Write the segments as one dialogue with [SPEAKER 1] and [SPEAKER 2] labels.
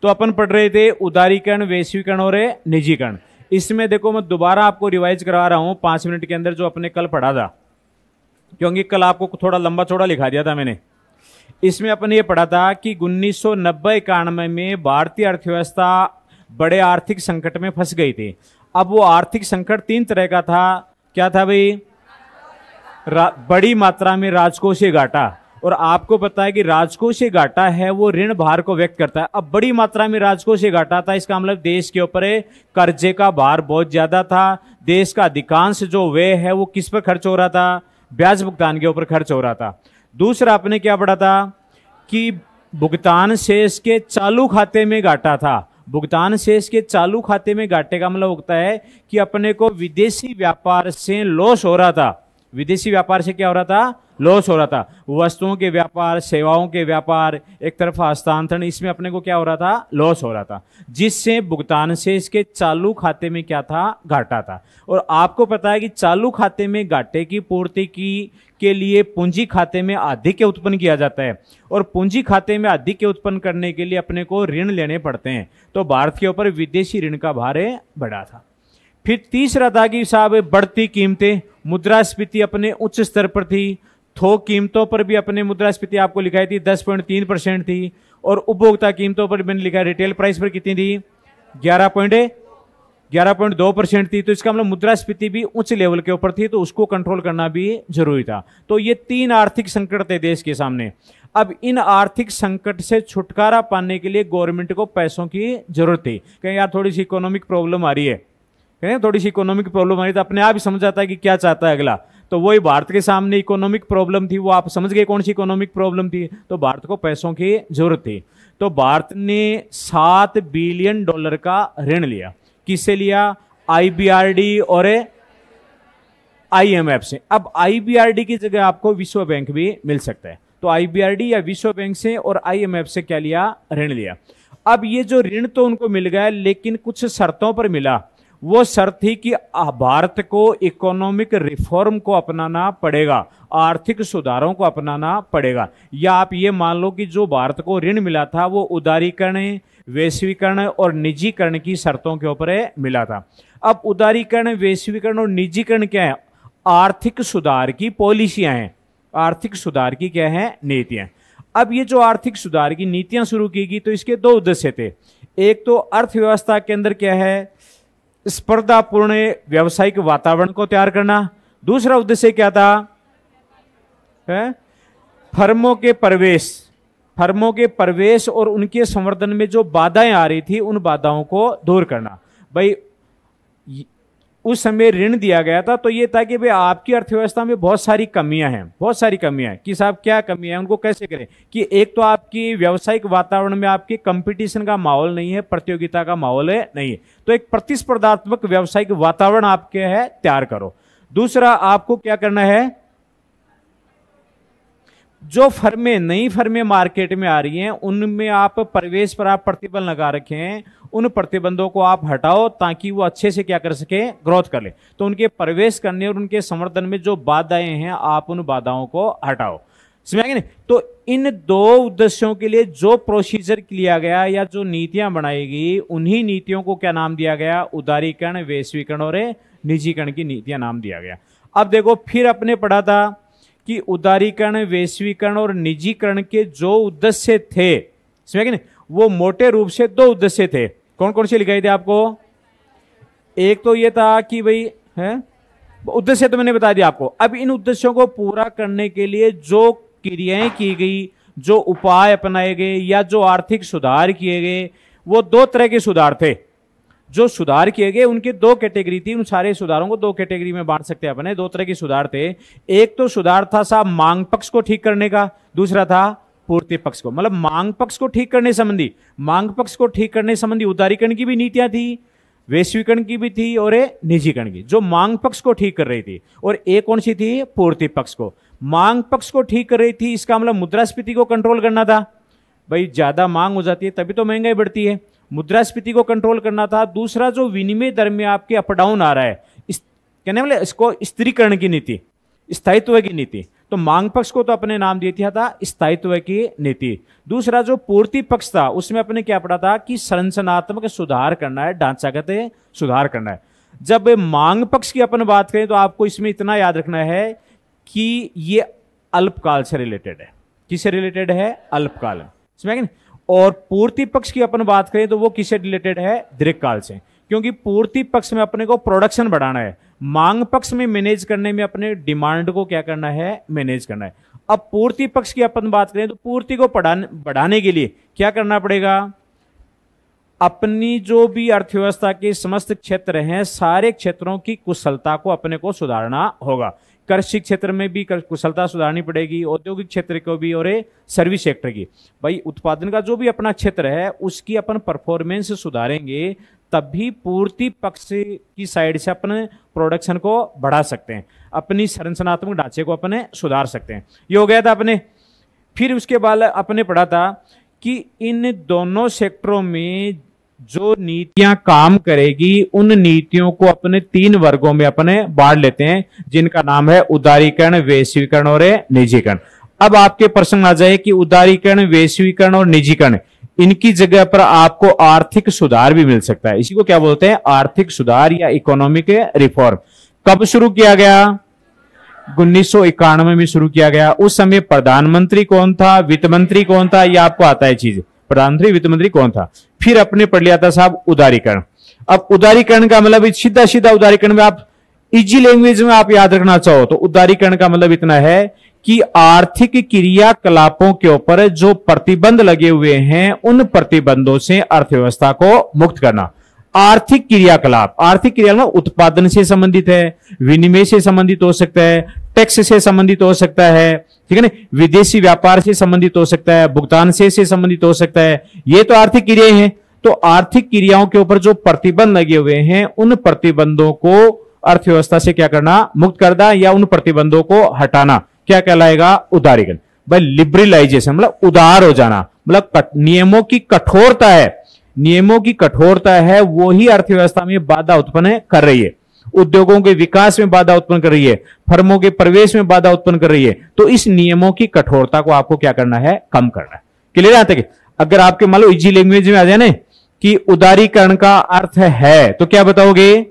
[SPEAKER 1] तो अपन पढ़ रहे थे उदारीकरण, वैश्वीकरण और निजीकरण। इसमें देखो मैं दोबारा आपको रिवाइज करा रहा हूं 5 मिनट के अंदर जो अपने कल पढ़ा था, क्योंकि कल आपको थोड़ा लंबा चौड़ा लिखा दिया था मैंने। इसमें अपन ये पढ़ा था कि 1990-91 में भारतीय अर्थव्यवस्था बड़े आर्थिक संकट में फंस गई थी। अब वो आर्थिक संकट 3 तरह का था। क्या था भाई? बड़ी मात्रा में राजकोषीय घाटा, और आपको पता है कि राजकोषीय घाटा है वो ऋण भार को व्यक्त करता है। अब बड़ी मात्रा में राजकोषीय घाटा था, इसका मतलब देश के ऊपर कर्जे का भार बहुत ज्यादा था। देश का अधिकांश जो व्यय है वो किस पर खर्च हो रहा था? ब्याज भुगतान के ऊपर खर्च हो रहा था। दूसरा आपने क्या पढ़ा था कि भुगतान शेष के चालू खाते में घाटा था। भुगतान शेष के चालू खाते में घाटे का मतलब होता है कि अपने को विदेशी व्यापार से लॉस हो रहा था। विदेशी व्यापार से क्या हो रहा था? लॉस हो रहा था। वस्तुओं के व्यापार, सेवाओं के व्यापार, एक तरफा हस्तांतरण, इसमें अपने को क्या हो रहा था? लॉस हो रहा था, जिससे भुगतान शेष के चालू खाते में क्या था? घाटा था। और आपको पता है कि चालू खाते में घाटे की पूर्ति के लिए पूंजी खाते में आधिक्य उत्पन्न किया जाता है, और पूंजी खाते में आधिक्य उत्पन्न करने के लिए अपने को ऋण लेने पड़ते हैं। तो भारत के ऊपर विदेशी ऋण का भार बढ़ा था। फिर तीसरा था कि साहब बढ़ती कीमतें, मुद्रास्फीति अपने उच्च स्तर पर थी। थोक कीमतों पर भी अपने मुद्रास्फीति आपको लिखाई थी 10.3% थी, और उपभोक्ता कीमतों पर मैंने लिखा रिटेल प्राइस पर कितनी थी? 11.2% थी। तो इसका मतलब मुद्रास्फीति भी उच्च लेवल के ऊपर थी, तो उसको कंट्रोल करना भी जरूरी था। तो ये 3 आर्थिक संकट थे देश के सामने। अब इन आर्थिक संकट से छुटकारा पाने के लिए गवर्नमेंट को पैसों की जरूरत थी। कहीं यार थोड़ी सी इकोनॉमिक प्रॉब्लम आ रही है, थोड़ी सी इकोनॉमिक प्रॉब्लम आ रही, तो अपने आप ही समझ आता है कि क्या चाहता है अगला। तो वही भारत के सामने इकोनॉमिक प्रॉब्लम थी, वो आप समझ गए कौन सी इकोनॉमिक प्रॉब्लम थी। तो भारत को पैसों की जरूरत थी। तो भारत ने $7 बिलियन का ऋण लिया। किससे लिया? IBRD और IMF से। अब IBRD की जगह आपको विश्व बैंक भी मिल सकता है। तो IBRD या विश्व बैंक से और IMF से क्या लिया? ऋण लिया। अब ये जो ऋण तो उनको मिल गया, लेकिन कुछ शर्तों पर मिला। वो शर्त थी कि भारत को इकोनॉमिक रिफॉर्म को अपनाना पड़ेगा, आर्थिक सुधारों को अपनाना पड़ेगा। या आप ये मान लो कि जो भारत को ऋण मिला था वो उदारीकरण, वैश्वीकरण और निजीकरण की शर्तों के ऊपर मिला था। अब उदारीकरण, वैश्वीकरण और निजीकरण क्या है? आर्थिक सुधार की पॉलिसियां हैं, आर्थिक सुधार की क्या है? नीतियां। अब ये जो आर्थिक सुधार की नीतियां शुरू की गई, तो इसके 2 उद्देश्य थे। एक तो अर्थव्यवस्था के अंदर क्या है? स्पर्धापूर्ण व्यावसायिक वातावरण को तैयार करना। दूसरा उद्देश्य क्या था? फर्मों के प्रवेश और उनके संवर्धन में जो बाधाएं आ रही थी, उन बाधाओं को दूर करना। भाई उस समय ऋण दिया गया था, तो ये था कि भाई आपकी अर्थव्यवस्था में बहुत सारी कमियां हैं, कि साहब क्या कमियां हैं, उनको कैसे करें। कि एक तो आपकी व्यावसायिक वातावरण में आपके कंपटीशन का माहौल नहीं है, प्रतियोगिता का माहौल नहीं है, तो एक प्रतिस्पर्धात्मक व्यावसायिक वातावरण आपके है, तैयार करो। दूसरा आपको क्या करना है? जो फर्में, नई फर्में मार्केट में आ रही हैं, उनमें आप प्रवेश पर आप प्रतिबंध लगा रखे हैं, उन प्रतिबंधों को आप हटाओ ताकि वो अच्छे से क्या कर सके? ग्रोथ कर ले। तो उनके प्रवेश करने और उनके संवर्धन में जो बाधाएं हैं, आप उन बाधाओं को हटाओ। समझ नहीं? तो इन 2 उद्देश्यों के लिए जो प्रोसीजर लिया गया या जो नीतियां बनाई गई, उन्हीं नीतियों को क्या नाम दिया गया? उदारीकरण, वैश्वीकरण और निजीकरण की नीतियां नाम दिया गया। अब देखो, फिर अपने पढ़ा था कि उदारीकरण, वैश्वीकरण और निजीकरण के जो उद्देश्य थे, समझ गए? वो मोटे रूप से 2 उद्देश्य थे। कौन कौन से लिखाई थे आपको? एक तो ये था कि भाई है उद्देश्य, तो मैंने बता दिया आपको। अब इन उद्देश्यों को पूरा करने के लिए जो क्रियाएं की गई, जो उपाय अपनाए गए या जो आर्थिक सुधार किए गए, वो 2 तरह के सुधार थे। जो सुधार किए गए उनकी 2 कैटेगरी थी। उन सारे सुधारों को 2 कैटेगरी में बांट सकते हैं अपने। 2 तरह के सुधार थे। एक तो सुधार था साहब मांग पक्ष को ठीक करने का, दूसरा था पूर्ति पक्ष को। मतलब मांग पक्ष को ठीक करने संबंधी उदारीकरण की भी नीतियां थी, वैश्वीकरण की भी थी और निजीकरण की। जो मांग पक्ष को ठीक कर रही थी, और एक कौन सी थी? पूर्ति पक्ष को। मांग पक्ष को ठीक कर रही थी, इसका मतलब मुद्रास्फीति को कंट्रोल करना था। भाई ज्यादा मांग हो जाती है तभी तो महंगाई बढ़ती है, मुद्रास्फीति को कंट्रोल करना था। दूसरा जो विनिमय दर में आपके अप डाउन आ रहा है, कहने वाले इसको स्थिरीकरण की नीति, स्थायित्व की नीति। तो मांग पक्ष को तो अपने नाम दिया था स्थायित्व की नीति। दूसरा जो पूर्ति पक्ष था उसमें अपने क्या पढ़ा था कि संरचनात्मक सुधार करना है, ढांचागत सुधार करना है। जब मांग पक्ष की अपन बात करें तो आपको इसमें इतना याद रखना है कि ये अल्पकाल से रिलेटेड है। किससे रिलेटेड है? अल्पकाल है। और पूर्ति पक्ष की अपन बात करें तो वो किससे रिलेटेड है? दीर्घकाल से, क्योंकि पूर्ति पक्ष में अपने को प्रोडक्शन बढ़ाना है, मांग पक्ष में मैनेज करने में अपने डिमांड को क्या करना है? मैनेज करना है। अब पूर्ति पक्ष की अपन बात करें तो पूर्ति को बढ़ाने के लिए क्या करना पड़ेगा? अपनी जो भी अर्थव्यवस्था के समस्त क्षेत्र हैं, सारे क्षेत्रों की कुशलता को अपने को सुधारना होगा। कृषि क्षेत्र में भी कुशलता सुधारनी पड़ेगी, औद्योगिक क्षेत्र को भी, और सर्विस सेक्टर की। भाई उत्पादन का जो भी अपना क्षेत्र है उसकी अपन परफॉर्मेंस सुधारेंगे तभी पूर्ति पक्ष की साइड से अपने प्रोडक्शन को बढ़ा सकते हैं, अपनी संरचनात्मक ढांचे को अपने सुधार सकते हैं। ये हो गया था अपने। फिर उसके बाद अपने पढ़ा था कि इन दोनों सेक्टरों में जो नीतियां काम करेगी उन नीतियों को अपने 3 वर्गों में अपने बांट लेते हैं, जिनका नाम है उदारीकरण, वैश्वीकरण और निजीकरण। अब आपके प्रश्न आ जाए कि उदारीकरण, वैश्वीकरण और निजीकरण, इनकी जगह पर आपको आर्थिक सुधार भी मिल सकता है। इसी को क्या बोलते हैं? आर्थिक सुधार या इकोनॉमिक रिफॉर्म। कब शुरू किया गया? 1991 में शुरू किया गया। उस समय प्रधानमंत्री कौन था, वित्त मंत्री कौन था, यह आपको आता है चीज। प्रधानमंत्री वित्त मंत्री कौन था? फिर अपने पढ़ लिया था साहब उदारीकरण। अब उदारीकरण का मतलब सीधा सीधा उदारीकरण में आप इजी लैंग्वेज में आप याद रखना चाहो तो उदारीकरण का मतलब इतना है कि आर्थिक क्रियाकलापों के ऊपर जो प्रतिबंध लगे हुए हैं उन प्रतिबंधों से अर्थव्यवस्था को मुक्त करना। आर्थिक क्रियाकलाप, आर्थिक क्रियाकलाप उत्पादन से संबंधित है, विनिमय से संबंधित हो सकता है, टैक्स से संबंधित हो सकता है, ठीक है ना, विदेशी व्यापार से संबंधित हो सकता है, भुगतान से संबंधित हो सकता है। ये तो आर्थिक क्रियाएं हैं। तो आर्थिक क्रियाओं के ऊपर जो प्रतिबंध लगे हुए हैं उन प्रतिबंधों को अर्थव्यवस्था से क्या करना? मुक्त करना, या उन प्रतिबंधों को हटाना, क्या कहलाएगा? उदारीकरण। भाई लिबरलाइजेशन मतलब उदार हो जाना, मतलब नियमों की कठोरता है, नियमों की कठोरता है वो ही अर्थव्यवस्था में बाधा उत्पन्न कर रही है, उद्योगों के विकास में बाधा उत्पन्न कर रही है, फर्मों के प्रवेश में बाधा उत्पन्न कर रही है। तो इस नियमों की कठोरता को आपको क्या करना है? कम करना है। क्लियर आता है? अगर आपके मान लो इजी लैंग्वेज में आ जाए ना कि उदारीकरण का अर्थ है तो क्या बताओगे?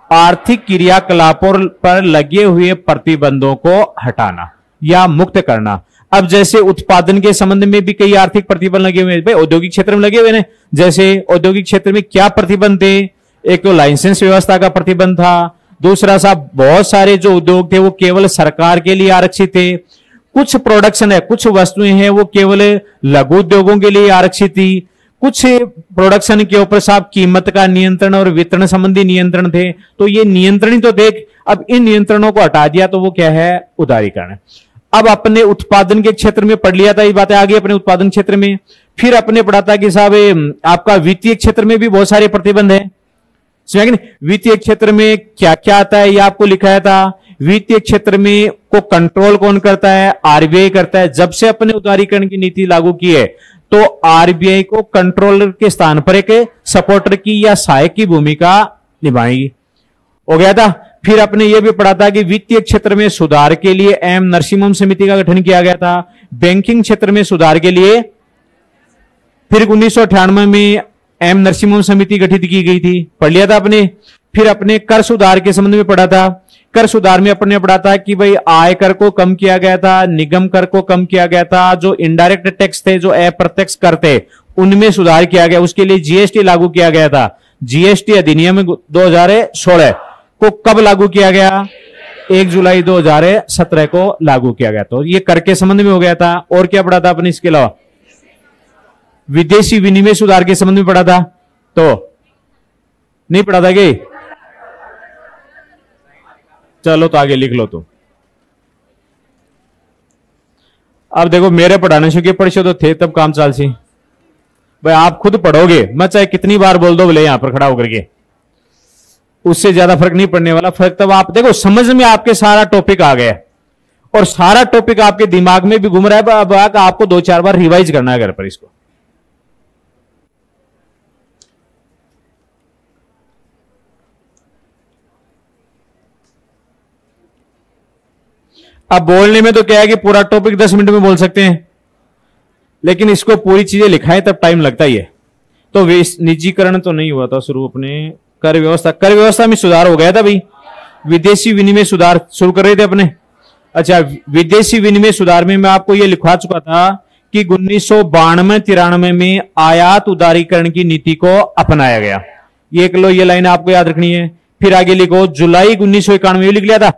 [SPEAKER 1] आर्थिक क्रियाकलापों पर लगे हुए प्रतिबंधों को हटाना या मुक्त करना। अब जैसे उत्पादन के संबंध में भी कई आर्थिक प्रतिबंध लगे हुए हैं, भाई औद्योगिक क्षेत्र में लगे हुए हैं। जैसे औद्योगिक क्षेत्र में क्या प्रतिबंध थे? एक तो लाइसेंस व्यवस्था का प्रतिबंध था, दूसरा साहब बहुत सारे जो उद्योग थे वो केवल सरकार के लिए आरक्षित थे, कुछ प्रोडक्शन है, कुछ वस्तुएं हैं वो केवल लघु उद्योगों के लिए आरक्षित थी, कुछ प्रोडक्शन के ऊपर साहब कीमत का नियंत्रण और वितरण संबंधी नियंत्रण थे। तो ये नियंत्रण ही तो देख, अब इन नियंत्रणों को हटा दिया तो वो क्या है? उदारीकरण। अब अपने उत्पादन के क्षेत्र में पढ़ लिया था, ये बातें आ गई अपने उत्पादन क्षेत्र में। फिर अपने पढ़ा था कि साहब आपका वित्तीय क्षेत्र में भी बहुत सारे प्रतिबंध है। वित्तीय क्षेत्र में क्या क्या आता है ये आपको लिखाया था। वित्तीय क्षेत्र में को कंट्रोल कौन करता है? आरबीआई करता है। जब से अपने उदारीकरण की नीति लागू की है तो आरबीआई को कंट्रोलर के स्थान पर एक सपोर्टर की या सहायक की भूमिका निभाएगी। हो गया था। फिर अपने ये भी पढ़ा था कि वित्तीय क्षेत्र में सुधार के लिए एम नरसिम्हम समिति का गठन किया गया था। बैंकिंग क्षेत्र में सुधार के लिए फिर 1998 में एम नरसिम्हम समिति गठित की गई थी, पढ़ लिया था अपने। फिर अपने कर सुधार के संबंध में पढ़ा था। कर सुधार में अपने पढ़ा था कि भाई आय कर को कम किया गया था, निगम कर को कम किया गया था, जो इनडायरेक्ट टैक्स थे, जो अप्रत्यक्ष कर थे, उनमें सुधार किया गया। उसके लिए जीएसटी लागू किया गया था। जीएसटी अधिनियम 2016 को कब लागू किया गया? 1 जुलाई 2017 को लागू किया गया। तो ये कर के संबंध में हो गया था। और क्या पढ़ा था अपने इसके अलावा? विदेशी विनिमय सुधार के संबंध में पढ़ा था। तो नहीं पढ़ा था कि? चलो तो आगे लिख लो। तो अब देखो मेरे पढ़ाने से परिषद तो थे तब काम चाल सी, भाई आप खुद पढ़ोगे, मैं चाहे कितनी बार बोल दो बोले यहां पर खड़ा होकर के, उससे ज्यादा फर्क नहीं पड़ने वाला। फर्क तब आप देखो समझ में आपके सारा टॉपिक आ गया और सारा टॉपिक आपके दिमाग में भी घूम रहा है। अब आपको 2-4 बार रिवाइज करना है घर पर इसको। अब बोलने में तो क्या है कि पूरा टॉपिक 10 मिनट में बोल सकते हैं, लेकिन इसको पूरी चीजें लिखाएं तब टाइम लगता ही है। तो निजीकरण तो नहीं हुआ था शुरू अपने कर व्यवस्था में सुधार हो गया था भाई। विदेशी विनिमय सुधार शुरू कर रहे थे अपने। अच्छा, विदेशी विनिमय सुधार में मैं आपको यह लिखवा चुका था कि 1992-93 में आयात उदारीकरण की नीति को अपनाया गया। ये लाइन आपको याद रखनी है। फिर आगे लिखो, जुलाई 1991 लिख लिया था।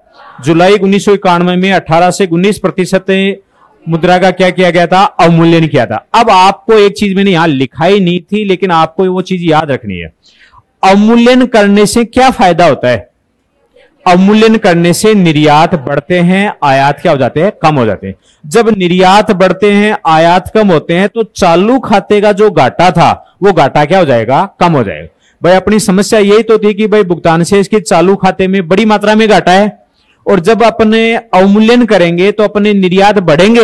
[SPEAKER 1] जुलाई 1991 में 18 से 19% मुद्रा का क्या किया गया था? अवमूल्यन किया था। अब आपको एक चीज मैंने यहां लिखाई नहीं थी, लेकिन आपको वो चीज याद रखनी है। अवमूल्यन करने से क्या फायदा होता है? अवमूल्यन करने से निर्यात बढ़ते हैं, आयात क्या हो जाते हैं? कम हो जाते हैं। जब निर्यात बढ़ते हैं, आयात कम होते हैं, तो चालू खाते का जो घाटा था वो घाटा क्या हो जाएगा? कम हो जाएगा। भाई अपनी समस्या यही तो थी कि भाई भुगतान शेष के चालू खाते में बड़ी मात्रा में घाटा है, और जब अपने अवमूल्यन करेंगे तो अपने निर्यात बढ़ेंगे।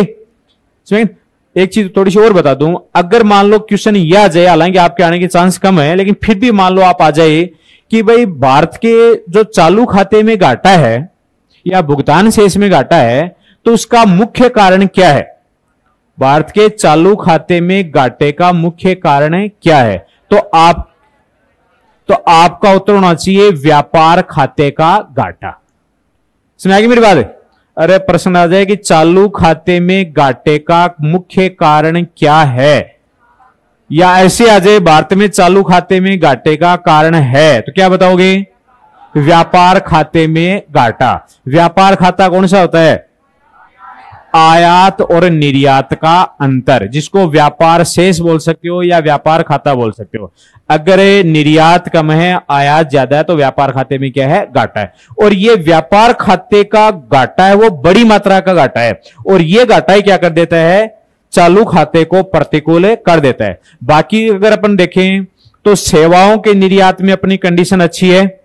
[SPEAKER 1] एक चीज थोड़ी सी और बता दूं, अगर मान लो क्वेश्चन ये आ जाए, हालांकि आपके आने के चांस कम है, लेकिन फिर भी मान लो आप आ जाए कि भाई भारत के जो चालू खाते में घाटा है या भुगतान शेष में घाटा है, तो उसका मुख्य कारण क्या है? भारत के चालू खाते में घाटे का मुख्य कारण क्या है? तो आपका उत्तर होना चाहिए व्यापार खाते का घाटा। समझ आएगी मेरी बात? अरे प्रश्न आ जाए कि चालू खाते में घाटे का मुख्य कारण क्या है, या ऐसे आ जाए भारत में चालू खाते में घाटे का कारण है, तो क्या बताओगे? व्यापार खाते में घाटा। व्यापार खाता कौन सा होता है? आयात और निर्यात का अंतर, जिसको व्यापार शेष बोल सकते हो या व्यापार खाता बोल सकते हो। अगर निर्यात कम है, आयात ज्यादा है, तो व्यापार खाते में क्या है? घाटा है। और ये व्यापार खाते का घाटा है वो बड़ी मात्रा का घाटा है, और ये घाटा ही क्या कर देता है? चालू खाते को प्रतिकूल कर देता है। बाकी अगर अपन देखें तो सेवाओं के निर्यात में अपनी कंडीशन अच्छी है।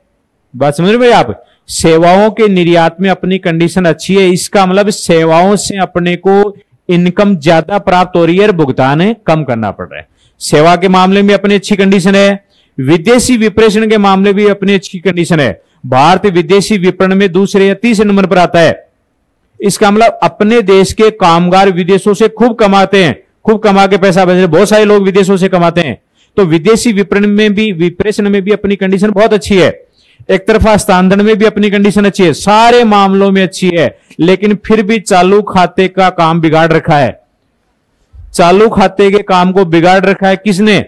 [SPEAKER 1] बात समझ रहे आप? सेवाओं के निर्यात में अपनी कंडीशन अच्छी है, इसका मतलब सेवाओं से अपने को इनकम ज्यादा प्राप्त हो रही है, भुगतान कम करना पड़ रहा है। सेवा के मामले में अपनी अच्छी कंडीशन है। विदेशी विप्रेषण के मामले भी अपनी अच्छी कंडीशन है। भारत विदेशी विपणन में दूसरे या तीसरे नंबर पर आता है। इसका मतलब अपने देश के कामगार विदेशों से खूब कमाते हैं, खूब कमा के पैसा भेज रहे। बहुत सारे लोग विदेशों से कमाते हैं, तो विदेशी विपणन में भी, विप्रेषण में भी अपनी कंडीशन बहुत अच्छी है। एक तरफा हस्तांतरण में भी अपनी कंडीशन अच्छी है, सारे मामलों में अच्छी है। लेकिन फिर भी चालू खाते का काम बिगाड़ रखा है। चालू खाते के काम को बिगाड़ रखा है किसने?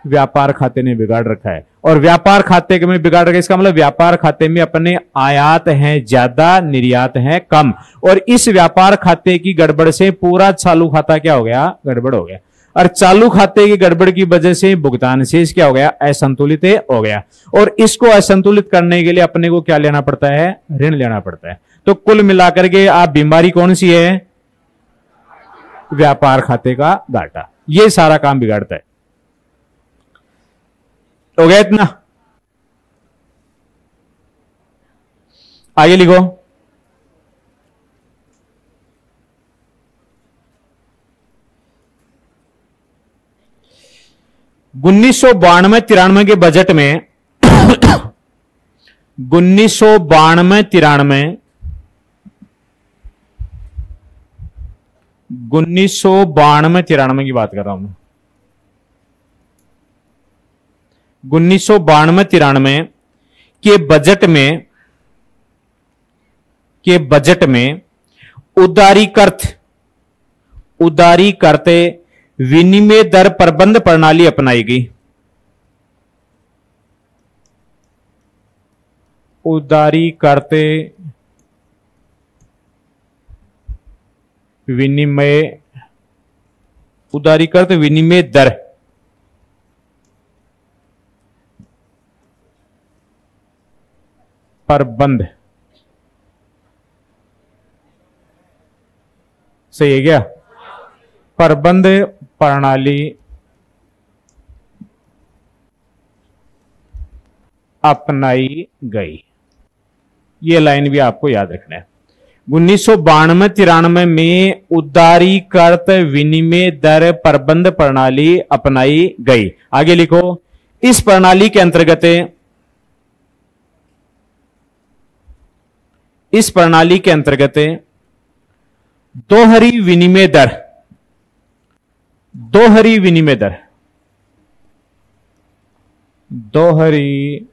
[SPEAKER 1] व्यापार खाते ने बिगाड़ रखा है। और व्यापार खाते में बिगाड़ रखा है, इसका मतलब व्यापार खाते में अपने आयात हैं ज्यादा, निर्यात हैं कम। और इस व्यापार खाते की गड़बड़ से पूरा चालू खाता क्या हो गया? गड़बड़ हो गया। और चालू खाते की गड़बड़ की वजह से भुगतान शेष क्या हो गया? असंतुलित हो गया। और इसको असंतुलित करने के लिए अपने को क्या लेना पड़ता है? ऋण लेना पड़ता है। तो कुल मिलाकर के आप बीमारी कौन सी है? व्यापार खाते का घाटा। ये सारा काम बिगाड़ता है। हो गया इतना? आगे लिखो। उन्नीस सौ 92-93 के बजट में 1992-93 की बात कर रहा हूं मैं। 1992-93 के बजट में उदारीकृत विनिमय दर प्रबंध प्रणाली अपनाई गई। उदारीकृत विनिमय दर प्रबंध, सही है क्या? प्रबंध प्रणाली अपनाई गई। ये लाइन भी आपको याद रखना है। 1992-93 में उदारीकृत विनिमय दर प्रबंध प्रणाली अपनाई गई। आगे लिखो। इस प्रणाली के अंतर्गत दोहरी विनिमय दर, दोहरी विनिमय दर, दोहरी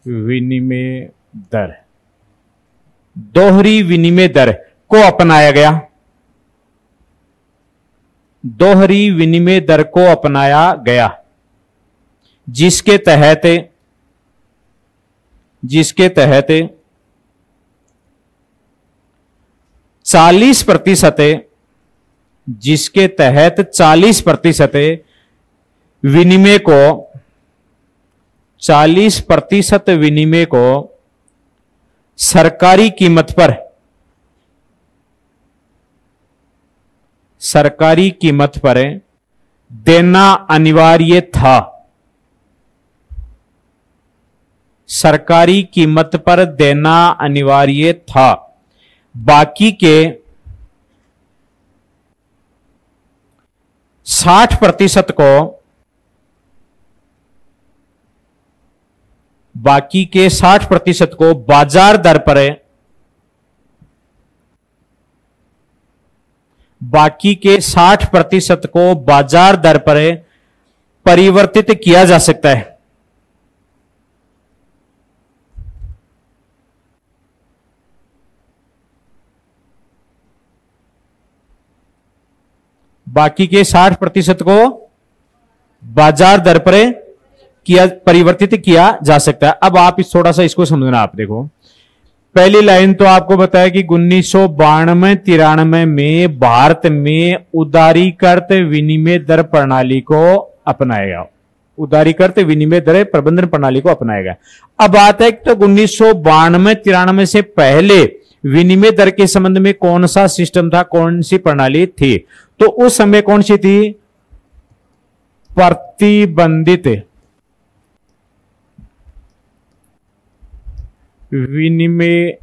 [SPEAKER 1] विनिमय दर, दोहरी विनिमय दर को अपनाया गया, दोहरी विनिमय दर को अपनाया गया, जिसके तहत 40%, जिसके तहत 40% विनिमय को, 40% विनिमय को सरकारी कीमत पर, सरकारी कीमत पर देना अनिवार्य था, सरकारी कीमत पर देना अनिवार्य था। बाकी के 60% को, बाकी के 60% को बाजार दर पर, बाकी के 60% को बाजार दर पर परिवर्तित किया जा सकता है। बाकी के 60% को बाजार दर पर परिवर्तित किया जा सकता है। अब आप इस थोड़ा सा इसको समझना। आप देखो, पहली लाइन तो आपको बताया कि 1992-93 में भारत में उदारीकृत विनिमय दर प्रणाली को अपनाएगा, उदारीकृत विनिमय दर प्रबंधन प्रणाली को अपनाएगा। अब बात है तो 1992-93 से पहले विनिमय दर के संबंध में कौन सा सिस्टम था, कौन सी प्रणाली थी? तो उस समय कौन सी थी? प्रतिबंधित विनिमय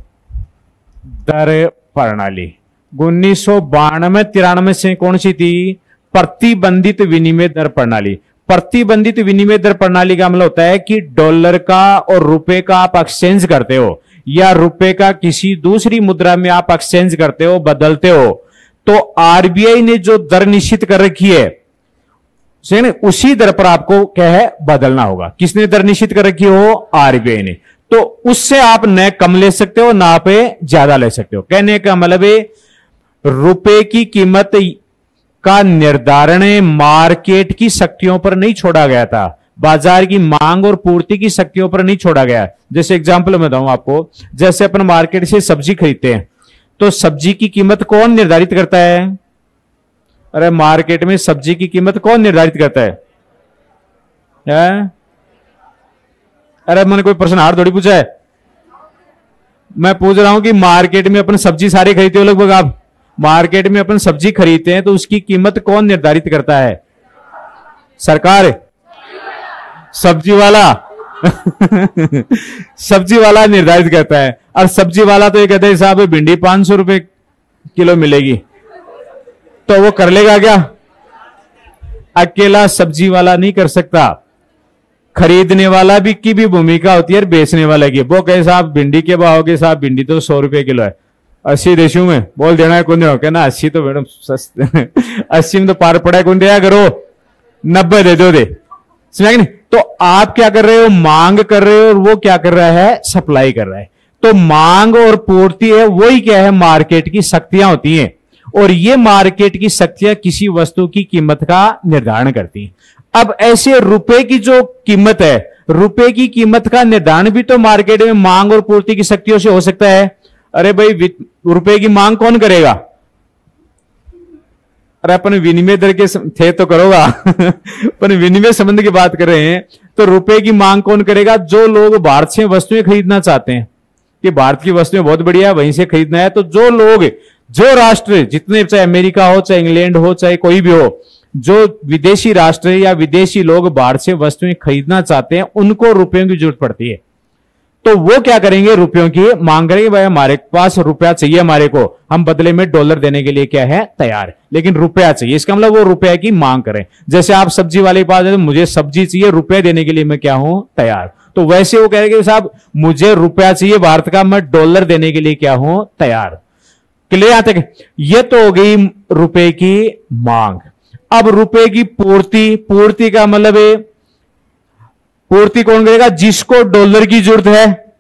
[SPEAKER 1] दर प्रणाली। 1992-93 से कौन सी थी? प्रतिबंधित विनिमय दर प्रणाली। प्रतिबंधित विनिमय दर प्रणाली का मतलब होता है कि डॉलर का और रुपए का आप एक्सचेंज करते हो, या रुपए का किसी दूसरी मुद्रा में आप एक्सचेंज करते हो, बदलते हो, तो आरबीआई ने जो दर निश्चित कर रखी है उसी दर पर आपको क्या है, बदलना होगा। किसने दर निश्चित कर रखी हो? आरबीआई ने। तो उससे आप न कम ले सकते हो, ना पे ज्यादा ले सकते हो। कहने का मतलब रुपए की कीमत का निर्धारण मार्केट की शक्तियों पर नहीं छोड़ा गया था, बाजार की मांग और पूर्ति की शक्तियों पर नहीं छोड़ा गया। जैसे एग्जांपल मैं बताऊं आपको, जैसे अपन मार्केट से सब्जी खरीदते हैं तो सब्जी की कीमत कौन निर्धारित करता है? अरे मार्केट में सब्जी की कीमत कौन निर्धारित करता है? अरे मैंने कोई प्रश्न हार थोड़ी पूछा है, मैं पूछ रहा हूं कि मार्केट में अपन सब्जी सारे खरीदते हो लगभग, आप मार्केट में अपन सब्जी खरीदते हैं तो उसकी कीमत कौन निर्धारित करता है? सरकार, सब्जी वाला सब्जी वाला निर्धारित करता है। और सब्जी वाला तो ये कहते हैं साहब भिंडी 500 रुपए किलो मिलेगी, तो वो कर लेगा क्या? अकेला सब्जी वाला नहीं कर सकता, खरीदने वाला भी की भी भूमिका होती है और बेचने वाला की। वो कहे साहब भिंडी के भाव के साहब भिंडी तो 100 रुपए किलो है, 80 देशों में बोल देना है कौन दे, कहना 80 तो मैडम सस्ते 80 में तो पार पड़ा है, कौन दिया करो 90 दे दो, दे समझा नहीं? तो आप क्या कर रहे हो? मांग कर रहे हो, और वो क्या कर रहा है? सप्लाई कर रहा है। तो मांग और पूर्ति है, वही क्या है? मार्केट की शक्तियां होती हैं, और ये मार्केट की शक्तियां किसी वस्तु की कीमत का निर्धारण करती हैं। अब ऐसे रुपए की जो कीमत है, रुपए की कीमत का निर्धारण भी तो मार्केट में मांग और पूर्ति की शक्तियों से हो सकता है। अरे भाई रुपए की मांग कौन करेगा? अरे अपन विनिमय दर के थे तो करोगा अपन विनिमय संबंध की बात कर रहे हैं, तो रुपए की मांग कौन करेगा? जो लोग भारत से वस्तुएं खरीदना चाहते हैं कि भारत की वस्तुएं बहुत बढ़िया है, वहीं से खरीदना है, तो जो लोग, जो राष्ट्र, जितने, चाहे अमेरिका हो, चाहे इंग्लैंड हो, चाहे कोई भी हो, जो विदेशी राष्ट्र या विदेशी लोग भारत से वस्तुएं खरीदना चाहते हैं, उनको रुपयों की जरूरत पड़ती है। तो वो क्या करेंगे? रुपयों की मांग करेंगे, भाई हमारे पास रुपया चाहिए, हमारे को, हम बदले में डॉलर देने के लिए क्या है? तैयार, लेकिन रुपया चाहिए। इसका मतलब वो रुपया की मांग करें। जैसे आप सब्जी वाले के पास जाते, मुझे सब्जी चाहिए, रुपया देने के लिए मैं क्या हूं? तैयार। तो वैसे वो कहेंगे साहब मुझे रुपया चाहिए भारत का, मैं डॉलर देने के लिए क्या हूं? तैयार। क्लियर यहां तक? ये तो हो गई रुपए की मांग। अब रुपए की पूर्ति, पूर्ति का मतलब है पूर्ति कौन करेगा? जिसको डॉलर की जरूरत है,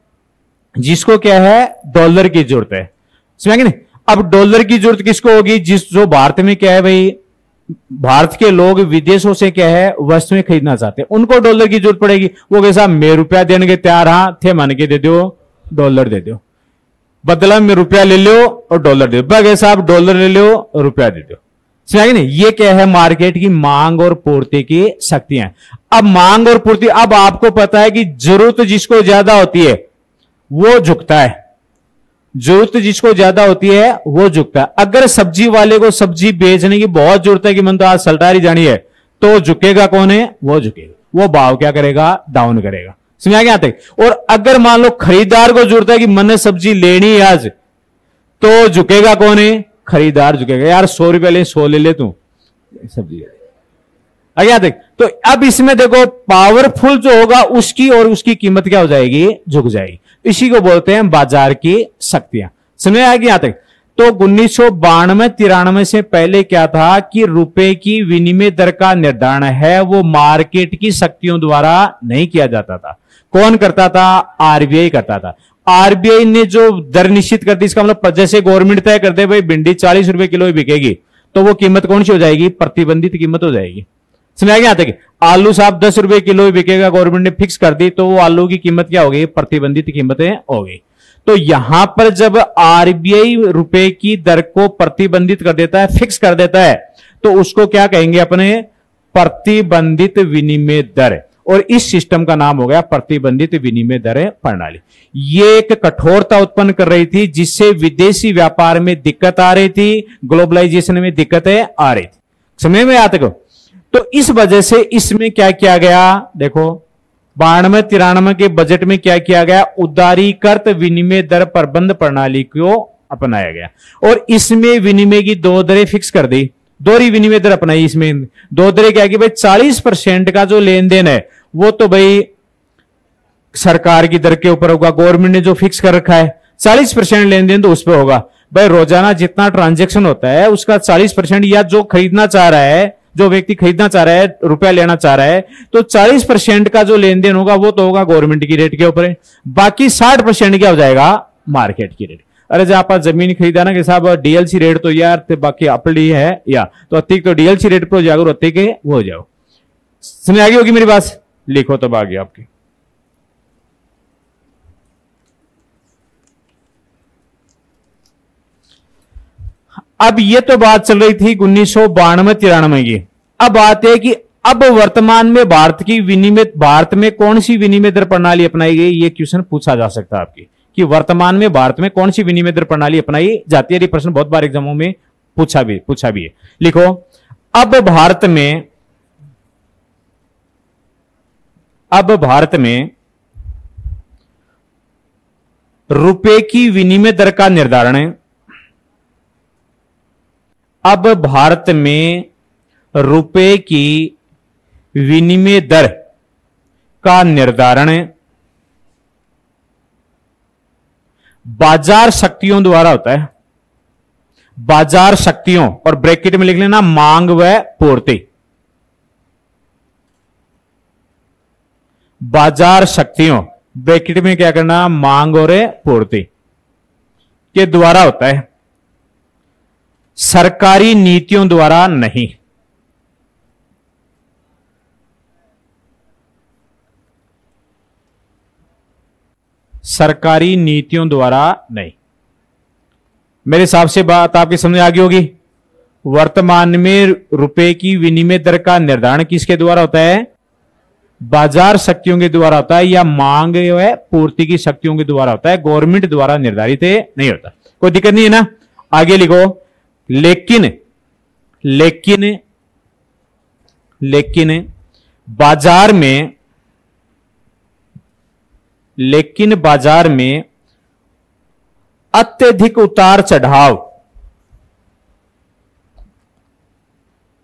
[SPEAKER 1] जिसको क्या है? डॉलर की जरूरत है। समझ गए नहीं? अब डॉलर की जरूरत किसको होगी? जो भारत में क्या है भाई, भारत के लोग विदेशों से क्या है वस्तुएं खरीदना चाहते हैं, उनको डॉलर की जरूरत पड़ेगी। वो कैसा, मैं रुपया देने के तैयार, हां थे मान के दे दो, डॉलर दे दो, बदला में रुपया ले लो और डॉलर दे दो, साहब डॉलर ले लो और रुपया दे दो। समझ नहीं? ये क्या है? मार्केट की मांग और पूर्ति की शक्तियां। अब मांग और पूर्ति, अब आपको पता है कि जरूरत जिसको ज्यादा होती है वो झुकता है, जरूरत जिसको ज्यादा होती है वो झुकता है। अगर सब्जी वाले को सब्जी बेचने की बहुत जरूरत है कि मन तो आज सल्टारी जानी है, तो झुकेगा कौन है? वो झुकेगा, वो भाव क्या करेगा? डाउन करेगा। समझा गया तक? और अगर मान लो खरीदार को जरूरत है कि मैंने सब्जी लेनी है आज, तो झुकेगा कौन है? खरीदार झुकेगा। यार 100 रुपया ले, 100 ले तू सब्जी आगे देख। तो अब इसमें देखो पावरफुल जो होगा उसकी और उसकी कीमत क्या हो जाएगी? झुक जाएगी। इसी को बोलते हैं बाजार की शक्तियां। समझ आएगी यहां तक? तो 1992-93 से पहले क्या था कि रुपए की विनिमय दर का निर्धारण है वो मार्केट की शक्तियों द्वारा नहीं किया जाता था। कौन करता था? आरबीआई करता था। आरबीआई ने जो दर निश्चित कर दी, इसका मतलब जैसे गवर्नमेंट तय कर दे भाई भिंडी 40 रुपए किलो बिकेगी, तो वो कीमत कौन सी हो जाएगी? प्रतिबंधित कीमत हो जाएगी। समझ गया तक? आलू साहब 10 रुपए किलो बिकेगा, गवर्नमेंट ने फिक्स कर दी, तो वो आलू की कीमत क्या हो गई? प्रतिबंधित कीमतें हो गई। तो यहां पर जब आरबीआई रुपए की दर को प्रतिबंधित कर देता है, फिक्स कर देता है, तो उसको क्या कहेंगे अपने? प्रतिबंधित विनिमय दर। और इस सिस्टम का नाम हो गया प्रतिबंधित विनिमय दर प्रणाली। ये एक कठोरता उत्पन्न कर रही थी जिससे विदेशी व्यापार में दिक्कत आ रही थी, ग्लोबलाइजेशन में दिक्कतें आ रही थी। समझ में आता को? तो इस वजह से इसमें क्या किया गया? देखो 92-93 के बजट में क्या किया गया? उदारीकृत विनिमय दर प्रबंध प्रणाली को अपनाया गया और इसमें विनिमय की 2 दरें फिक्स कर दी। दोहरी विनिमय दर अपनाई। इसमें 2 दरें क्या कि भाई 40% का जो लेन देन है वो तो भाई सरकार की दर के ऊपर होगा, गवर्नमेंट ने जो फिक्स कर रखा है 40% लेन देन तो उस पर होगा। भाई रोजाना जितना ट्रांजैक्शन होता है उसका 40%, या जो खरीदना चाह रहा है, जो व्यक्ति खरीदना चाह रहा है, रुपया लेना चाह रहा है, तो 40% का जो लेन देन होगा वो तो होगा गवर्नमेंट की रेट के ऊपर, बाकी 60% क्या हो जाएगा? मार्केट की रेट। अरे जब आप जमीन खरीदा ना कि साहब डीएलसी रेट तो यार बाकी अपली है, या तो अतिक तो डीएलसी रेट पर जाओ, अति के वो हो जाओ। समझ आ गई होगी मेरी बात? लिखो तब आ गई आपकी। अब ये तो बात चल रही थी 1992-93 की। अब बात है कि अब वर्तमान में भारत में कौन सी विनिमय दर प्रणाली अपनाई गई? ये क्वेश्चन पूछा जा सकता है आपकी कि वर्तमान में भारत में कौन सी विनिमय दर प्रणाली अपनाई जाती है। ये प्रश्न बहुत बार एग्जामों में पूछा भी है। लिखो अब भारत में रुपए की विनिमय दर का निर्धारण है। अब भारत में रुपए की विनिमय दर का निर्धारण बाजार शक्तियों द्वारा होता है। बाजार शक्तियों, और ब्रैकेट में लिख लेना मांग व पूर्ति। बाजार शक्तियों, ब्रैकेट में क्या करना? मांग और पूर्ति के द्वारा होता है, सरकारी नीतियों द्वारा नहीं। सरकारी नीतियों द्वारा नहीं। मेरे हिसाब से बात आपकी समझ आ गई होगी। वर्तमान में रुपए की विनिमय दर का निर्धारण किसके द्वारा होता है? बाजार शक्तियों के द्वारा होता है, या मांग व पूर्ति की शक्तियों के द्वारा होता है, गवर्नमेंट द्वारा निर्धारित नहीं होता। कोई दिक्कत नहीं है ना? आगे लिखो लेकिन बाजार में अत्यधिक उतार चढ़ाव,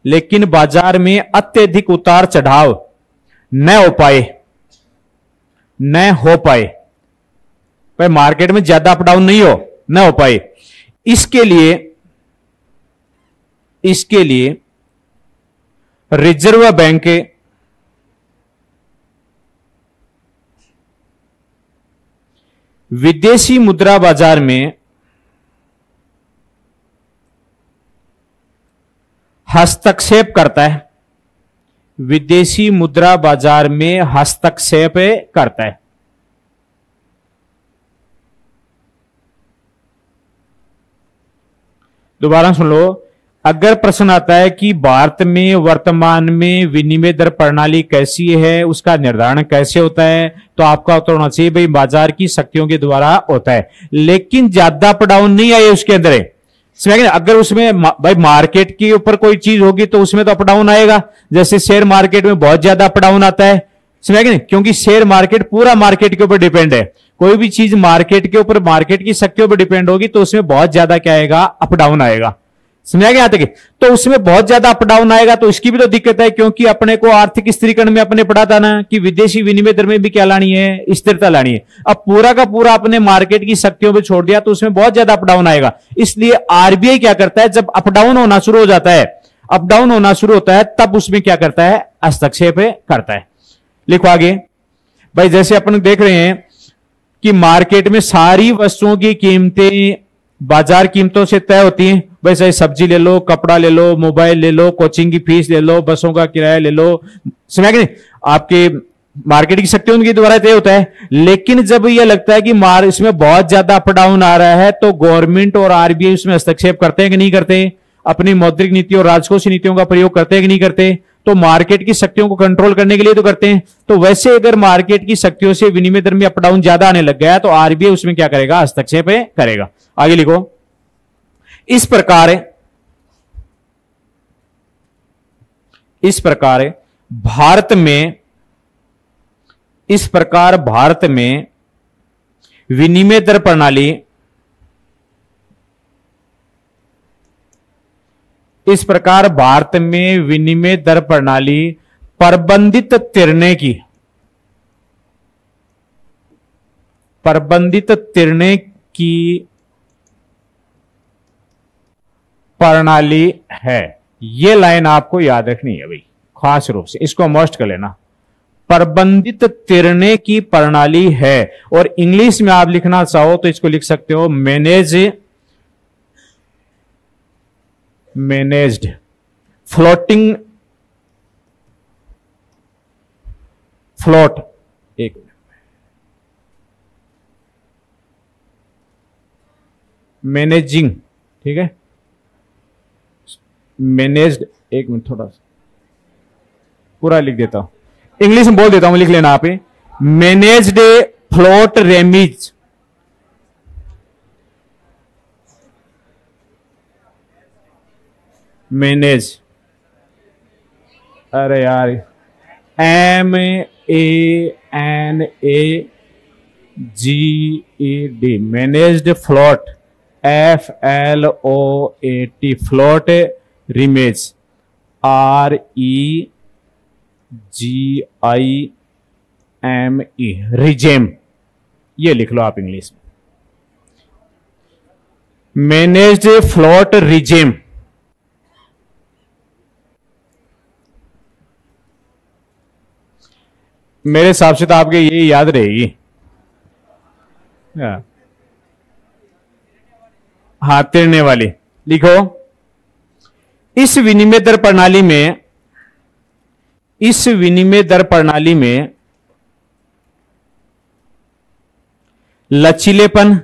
[SPEAKER 1] लेकिन बाजार में अत्यधिक उतार चढ़ाव न हो पाए, भाई मार्केट में ज्यादा अप डाउन नहीं न हो पाए, इसके लिए रिजर्व बैंक विदेशी मुद्रा बाजार में हस्तक्षेप करता है, विदेशी मुद्रा बाजार में हस्तक्षेप करता है। दोबारा सुन लो, अगर प्रश्न आता है कि भारत में वर्तमान में विनिमय दर प्रणाली कैसी है, उसका निर्धारण कैसे होता है, तो आपका उत्तर होना चाहिए भाई बाजार की शक्तियों के द्वारा होता है, लेकिन ज्यादा अप डाउन नहीं आए उसके अंदर। अगर उसमें भाई मार्केट के ऊपर कोई चीज होगी तो उसमें तो अप डाउन आएगा, जैसे शेयर मार्केट में बहुत ज्यादा अप डाउन आता है, क्योंकि शेयर मार्केट पूरा मार्केट के ऊपर डिपेंड है। कोई भी चीज मार्केट के ऊपर, मार्केट की शक्तियों पर डिपेंड होगी तो उसमें बहुत ज्यादा क्या आएगा, अप डाउन आएगा। समझा गया तक? तो उसमें बहुत ज्यादा अप डाउन आएगा तो इसकी भी तो दिक्कत है, क्योंकि अपने को आर्थिक स्थिरीकरण में अपने पढ़ा था ना कि विदेशी विनिमय दर में भी क्या लानी है, स्थिरता लानी है। अब पूरा का पूरा अपने मार्केट की शक्तियों पे छोड़ दिया तो उसमें बहुत ज्यादा अप डाउन आएगा। इसलिए आरबीआई क्या करता है, जब अप डाउन होना शुरू हो जाता है, अप डाउन होना शुरू होता है, तब उसमें क्या करता है, हस्तक्षेप करता है। लिखो आगे भाई, जैसे अपन देख रहे हैं कि मार्केट में सारी वस्तुओं की कीमतें बाजार कीमतों से तय होती हैं। भाई चाहे सब्जी ले लो, कपड़ा ले लो, मोबाइल ले लो, कोचिंग की फीस ले लो, बसों का किराया ले लो, समझ गए? आपके मार्केट की शक्ति उनके द्वारा तय होता है। लेकिन जब यह लगता है कि इसमें बहुत ज्यादा अप डाउन आ रहा है तो गवर्नमेंट और आरबीआई उसमें हस्तक्षेप करते हैं कि नहीं करते? अपनी मौद्रिक नीति और राजकोषीय नीतियों का प्रयोग करते हैं कि नहीं करते? तो मार्केट की शक्तियों को कंट्रोल करने के लिए तो करते हैं। तो वैसे अगर मार्केट की शक्तियों से विनिमय दर में अप डाउन ज्यादा आने लग गया तो आरबीआई उसमें क्या करेगा, हस्तक्षेप करेगा। आगे लिखो, इस प्रकार भारत में विनिमय दर प्रणाली प्रबंधित तिरने की प्रणाली है। यह लाइन आपको याद रखनी है भाई, खास रूप से इसको मस्ट कर लेना। प्रबंधित तिरने की प्रणाली है, और इंग्लिश में आप लिखना चाहो तो इसको लिख सकते हो मैनेज्ड फ्लोट। एक मैनेजिंग, ठीक है, मैनेज्ड। एक मिनट, थोड़ा सा पूरा लिख देता हूं, इंग्लिश में बोल देता हूं, लिख लेना आप। मैनेज्ड फ्लोट रेमीज, मैनेज, अरे यार, MANAGED, managed float, FLOAT, float रिमेज, REGIME, रिजेम। ये लिख लो आप इंग्लिश में, मैनेज्ड फ्लोट रिजेम। मेरे हिसाब से तो आपके ये याद रहेगी। हाँ, तिरने वाली लिखो। इस विनिमय दर प्रणाली में लचीलेपन,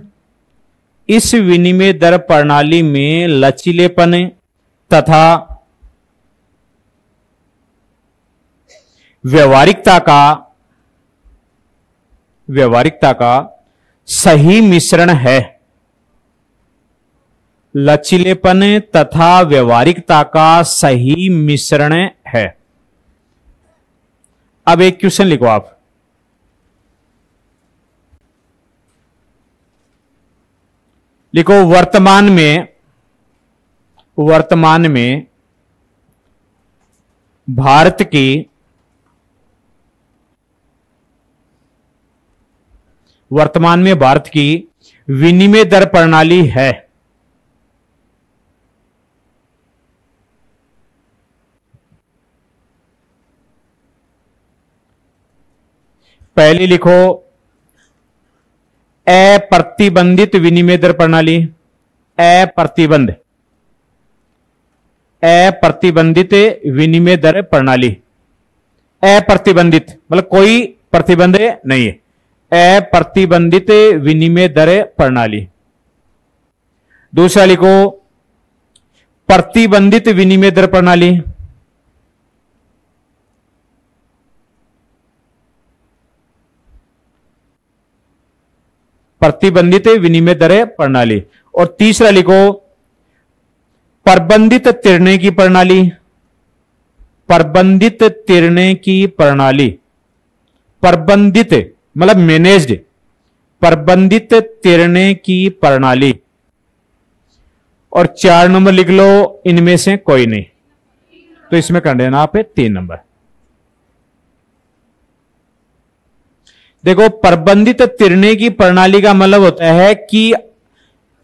[SPEAKER 1] इस विनिमय दर प्रणाली में लचीलेपन तथा व्यवहारिकता का सही मिश्रण है। लचीलेपन तथा व्यवहारिकता का सही मिश्रण है। अब एक क्वेश्चन लिखो आप, लिखो वर्तमान में भारत की विनिमय दर प्रणाली है। पहली लिखो अप्रतिबंधित विनिमय दर प्रणाली। अप्रतिबंधित विनिमय दर प्रणाली। अप्रतिबंधित मतलब कोई प्रतिबंध नहीं है, अप्रतिबंधित विनिमय दर प्रणाली। दूसरा लिखो प्रतिबंधित विनिमय दर प्रणाली। प्रतिबंधित विनिमय दर प्रणाली। और तीसरा लिखो प्रबंधित तिरने की प्रणाली। प्रबंधित तिरने की प्रणाली। प्रबंधित मतलब मैनेज्ड, प्रबंधित तिरने की प्रणाली। और 4 नंबर लिख लो इनमें से कोई नहीं, तो इसमें कर देना आप 3 नंबर। देखो प्रबंधित तिरने की प्रणाली का मतलब होता है कि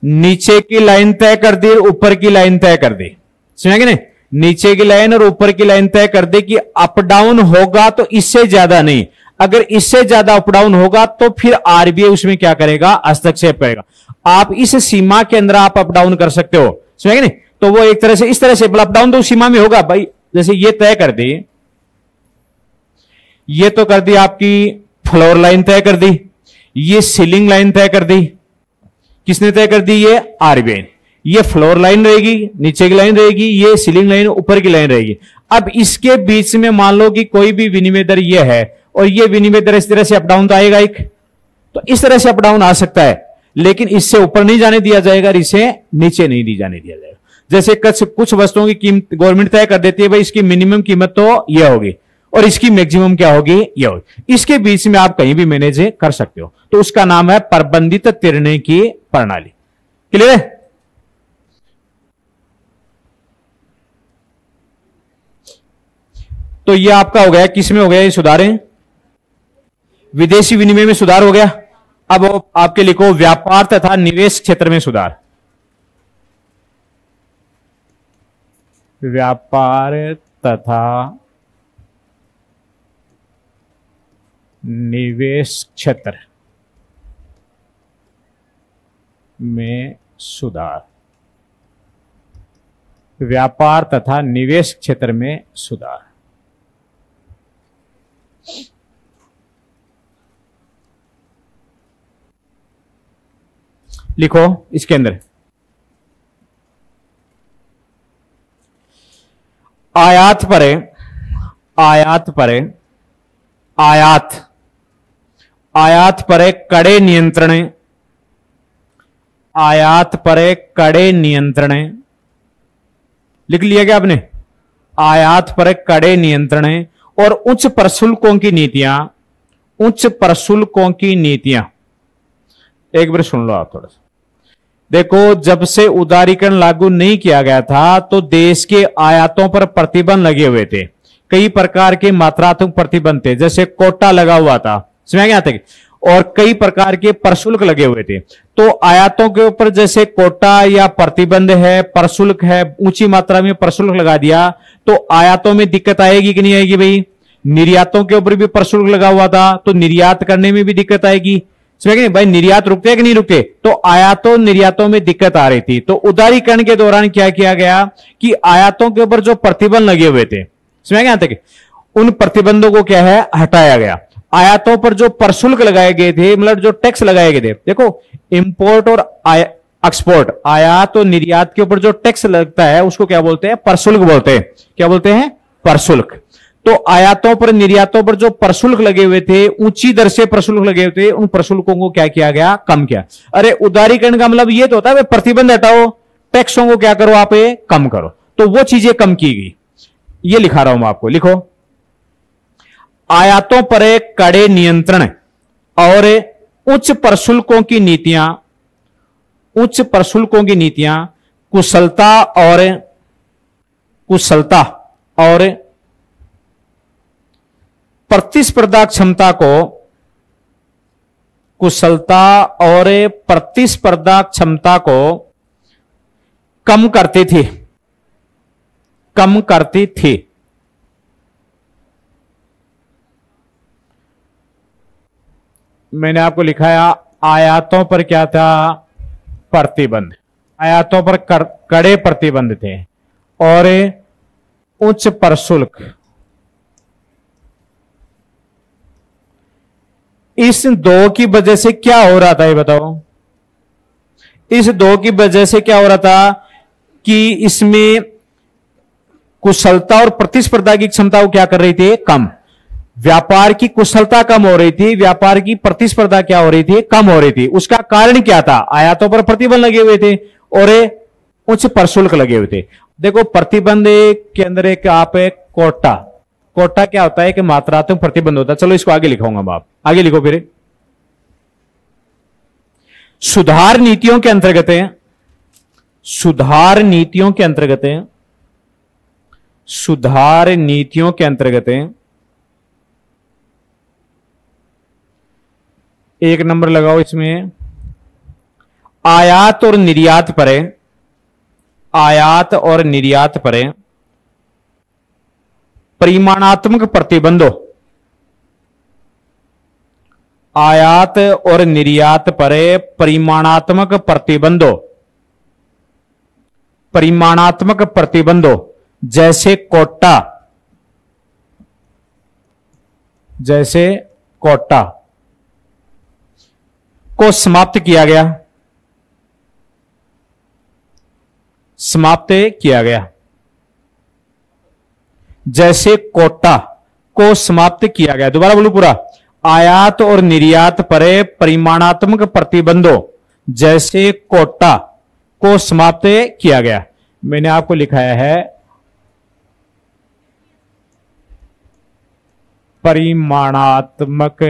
[SPEAKER 1] नीचे की लाइन तय कर दी, ऊपर की लाइन तय कर दी, समझे नहीं? नीचे की लाइन और ऊपर की लाइन तय कर दे कि अप डाउन होगा तो इससे ज्यादा नहीं, अगर इससे ज्यादा अप डाउन होगा तो फिर आरबीआई उसमें क्या करेगा, हस्तक्षेप करेगा। आप इस सीमा के अंदर आप अप डाउन कर सकते हो, समझे नहीं? तो वो एक तरह से इस तरह से अप डाउन तो सीमा में होगा भाई। जैसे ये तय कर दी, ये तो कर दी आपकी फ्लोर लाइन तय कर दी, ये सीलिंग लाइन तय कर दी। किसने तय कर दी? ये आरबीआई। ये फ्लोर लाइन रहेगी, नीचे की लाइन रहेगी, ये सीलिंग लाइन ऊपर की लाइन रहेगी। अब इसके बीच में मान लो कि कोई भी विनिमय दर ये है और ये विनिमय दर इस तरह से अप डाउन तो आएगा एक, तो इस तरह से अप डाउन आ सकता है, लेकिन इससे ऊपर नहीं जाने दिया जाएगा और इसे नीचे नहीं दी जाने दिया जाएगा। जैसे कुछ वस्तुओं की कीमत गवर्नमेंट तय कर देती है, भाई इसकी मिनिमम कीमत तो यह होगी और इसकी मैक्सिमम क्या होगी, यह होगी। इसके बीच में आप कहीं भी मैनेज कर सकते हो, तो उसका नाम है प्रबंधित तिरने की प्रणाली। क्लियर है? तो यह आपका हो गया, किसमें हो गया ये सुधारें? विदेशी विनिमय में सुधार हो गया। अब आपके लिखो व्यापार तथा निवेश क्षेत्र में सुधार। व्यापार तथा निवेश क्षेत्र में सुधार। व्यापार तथा निवेश क्षेत्र में सुधार। लिखो इसके अंदर आयात पर कड़े नियंत्रण, आयात पर कड़े नियंत्रण। लिख लिया क्या आपने? आयात पर कड़े नियंत्रण और उच्च प्रशुल्कों की नीतियां, उच्च प्रशुल्कों की नीतियां। एक बार सुन लो आप थोड़ा सा। देखो जब से उदारीकरण लागू नहीं किया गया था तो देश के आयातों पर प्रतिबंध लगे हुए थे, कई प्रकार के मात्रात्मक प्रतिबंध थे, जैसे कोटा लगा हुआ था, समझ गया तक, और कई प्रकार के प्रशुल्क लगे हुए थे। तो आयातों के ऊपर जैसे कोटा या प्रतिबंध है, प्रशुल्क है, ऊंची मात्रा में प्रशुल्क लगा दिया तो आयातों में दिक्कत आएगी कि नहीं आएगी भाई? निर्यातों के ऊपर भी प्रशुल्क लगा हुआ था तो निर्यात करने में भी दिक्कत आएगी, समझ गए भाई? निर्यात रुकते हैं कि नहीं रुकते? तो आयातों निर्यातों में दिक्कत आ रही थी। तो उदारीकरण के दौरान क्या किया गया कि आयातों के ऊपर जो प्रतिबंध लगे हुए थे, समझ गए यहां तक, उन प्रतिबंधों को क्या है, हटाया गया। आयातों पर जो प्रशुल्क लगाए गए थे, मतलब जो टैक्स लगाए गए थे, देखो इंपोर्ट और एक्सपोर्ट, आयात और निर्यात के ऊपर जो टैक्स लगता है उसको क्या बोलते हैं? प्रशुल्क बोलते हैं। क्या बोलते हैं? प्रशुल्क। तो आयातों पर निर्यातों पर जो प्रशुल्क लगे हुए थे, ऊंची दर से प्रशुल्क लगे हुए थे, उन प्रशुल्कों को क्या किया गया? कम किया। अरे उदारीकरण का मतलब ये तो होता है प्रतिबंध हटाओ, टैक्सों को क्या करो आप? कम करो। तो वो चीजें कम की गई, ये लिखा रहा हूं मैं आपको। लिखो आयातों पर कड़े नियंत्रण और उच्च प्रशुल्कों की नीतियां, उच्च प्रशुल्कों की नीतियां कुशलता और प्रतिस्पर्धा क्षमता को, कुशलता और प्रतिस्पर्धा क्षमता को कम करती थी, कम करती थी। मैंने आपको लिखाया आयातों पर क्या था, प्रतिबंध। आयातों पर कड़े प्रतिबंध थे और उच्च प्रशुल्क। इस दो की वजह से क्या हो रहा था ये बताओ। इस दो की वजह से क्या हो रहा था कि इसमें कुशलता और प्रतिस्पर्धा की क्षमता को क्या कर रही थी, कम। व्यापार की कुशलता कम हो रही थी, व्यापार की प्रतिस्पर्धा क्या हो रही थी, कम हो रही थी। उसका कारण क्या था, आयातों पर प्रतिबंध लगे हुए थे और उच्च प्रशुल्क लगे हुए थे। देखो प्रतिबंध के अंदर एक आप एक कोटा, कोटा क्या होता है कि मात्रात्मक प्रतिबंध होता है। चलो इसको आगे लिखाऊंगा, आप आगे लिखो फिर। सुधार नीतियों के अंतर्गत है, सुधार नीतियों के अंतर्गत है, सुधार नीतियों के अंतर्गत है। एक नंबर लगाओ इसमें, आयात और निर्यात पर है, आयात और निर्यात पर है परिमाणात्मक प्रतिबंधों, आयात और निर्यात पर है परिमाणात्मक प्रतिबंधों, परिमाणात्मक प्रतिबंधों जैसे कोटा, जैसे कोटा को समाप्त किया गया, समाप्त किया गया। जैसे कोटा को समाप्त किया गया। दोबारा बोलूं पूरा, आयात और निर्यात पर परिमाणात्मक प्रतिबंधों जैसे कोटा को समाप्त किया गया। मैंने आपको लिखाया है परिमाणात्मक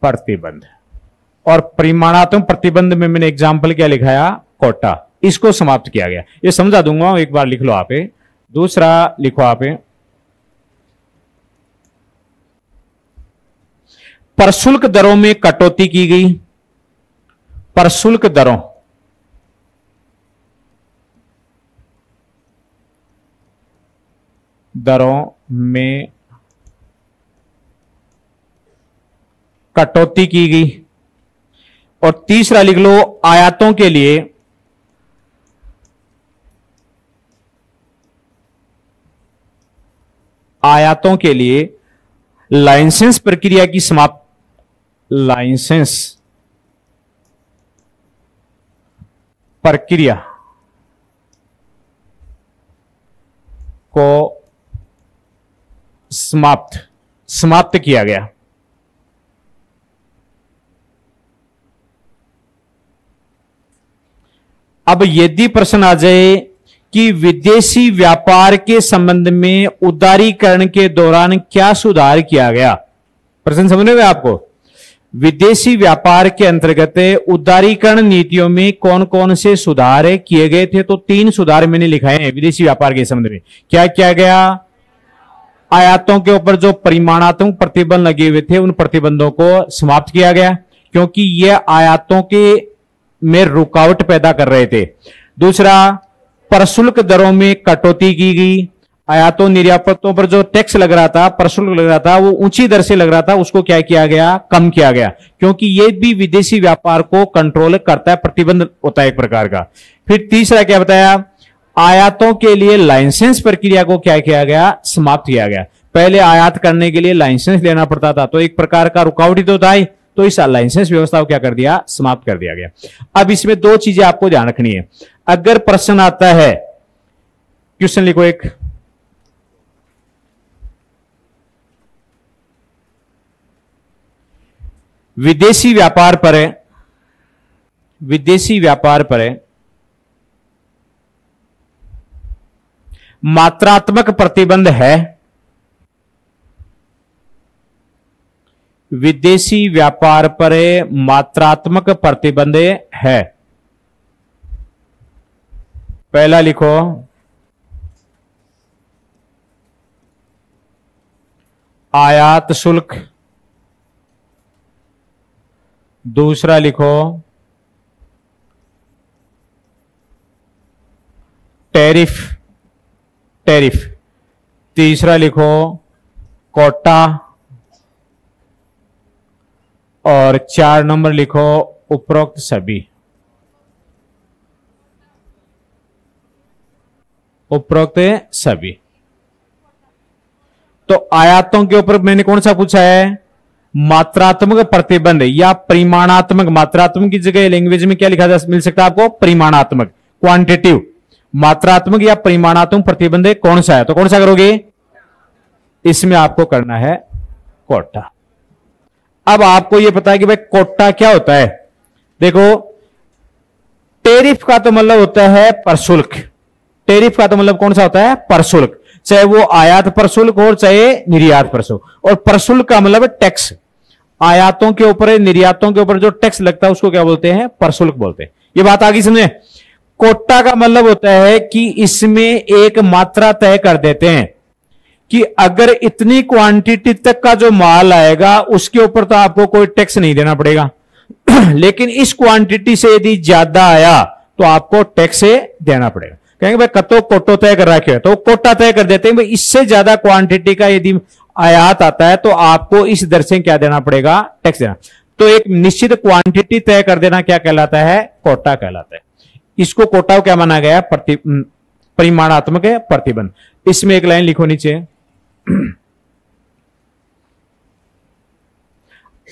[SPEAKER 1] प्रतिबंध, और परिमाणात्मक प्रतिबंध में मैंने एग्जाम्पल क्या लिखाया, कोटा, इसको समाप्त किया गया। ये समझा दूंगा, एक बार लिख लो आप। दूसरा लिखो आप, प्रशुल्क दरों में कटौती की गई, प्रशुल्क दरों, दरों में कटौती की गई। और तीसरा लिख लो, आयातों के लिए, आयातों के लिए लाइसेंस प्रक्रिया की समाप्त, लाइसेंस प्रक्रिया को समाप्त किया गया। अब यदि प्रश्न आ जाए कि विदेशी व्यापार के संबंध में उदारीकरण के दौरान क्या सुधार किया गया, प्रश्न समझ में आपको। विदेशी व्यापार के अंतर्गत उदारीकरण नीतियों में कौन कौन से सुधार किए गए थे, तो 3 सुधार मैंने लिखाए हैं विदेशी व्यापार के संबंध में। क्या किया गया, आयातों के ऊपर जो परिमाणात्मक प्रतिबंध लगे हुए थे उन प्रतिबंधों को समाप्त किया गया, क्योंकि ये आयातों के में रुकावट पैदा कर रहे थे। दूसरा, प्रशुल्क दरों में कटौती की गई, आयातों निर्यातों पर जो टैक्स लग रहा था, प्रशुल्क लग रहा था, वो ऊंची दर से लग रहा था, उसको क्या किया गया, कम किया गया, क्योंकि ये भी विदेशी व्यापार को कंट्रोल करता है, प्रतिबंध होता है एक प्रकार का। फिर तीसरा क्या बताया, आयातों के लिए लाइसेंस प्रक्रिया को क्या किया गया, समाप्त किया गया। पहले आयात करने के लिए लाइसेंस लेना पड़ता था, तो एक प्रकार का रुकावट ही तो था, तो इस लाइसेंस व्यवस्था को क्या कर दिया, समाप्त कर दिया गया। अब इसमें 2 चीजें आपको ध्यान रखनी है। अगर प्रश्न आता है, क्वेश्चन लिखो एक, विदेशी व्यापार पर है, विदेशी व्यापार पर है मात्रात्मक प्रतिबंध है, विदेशी व्यापार पर मात्रात्मक प्रतिबंध है। पहला लिखो, आयात शुल्क। दूसरा लिखो, टैरिफ, टैरिफ। तीसरा लिखो, कोटा। और 4 नंबर लिखो उपरोक्त सभी। उपरोक्त सभी। तो आयातों के ऊपर मैंने कौन सा पूछा है? मात्रात्मक प्रतिबंध या परिमाणात्मक। मात्रात्मक की जगह लैंग्वेज में क्या लिखा जा मिल सकता है आपको? परिमाणात्मक, क्वांटिटिव। मात्रात्मक या परिमाणात्मक प्रतिबंध कौन सा है? तो कौन सा करोगे? इसमें आपको करना है कोटा। अब आपको यह पता है कि भाई कोटा क्या होता है। देखो, टेरिफ का तो मतलब होता है प्रशुल्क। टेरिफ का तो मतलब कौन सा होता है? प्रशुल्क, चाहे वो आयात प्रशुल्क हो चाहे निर्यात प्रशुल्क। और प्रशुल्क का मतलब टैक्स। आयातों के ऊपर, निर्यातों के ऊपर जो टैक्स लगता है उसको क्या बोलते हैं? प्रशुल्क बोलते हैं। ये बात आगे समझे। कोटा का मतलब होता है कि इसमें एक मात्रा तय कर देते हैं कि अगर इतनी क्वांटिटी तक का जो माल आएगा उसके ऊपर तो आपको कोई टैक्स नहीं देना पड़ेगा लेकिन इस क्वांटिटी से यदि ज्यादा आया तो आपको टैक्स देना पड़ेगा। कहेंगे भाई कतो कोटो तय कर रखे हो, तो कोटा तय कर देते हैं भाई इससे ज्यादा क्वांटिटी का यदि आयात आता है तो आपको इस दर से क्या देना पड़ेगा? टैक्स देना। तो एक निश्चित क्वांटिटी तय कर देना क्या कहलाता है? कोटा कहलाता है। इसको कोटा क्या माना गया? परिमाणात्मक प्रतिबंध। इसमें एक लाइन लिखो नीचे,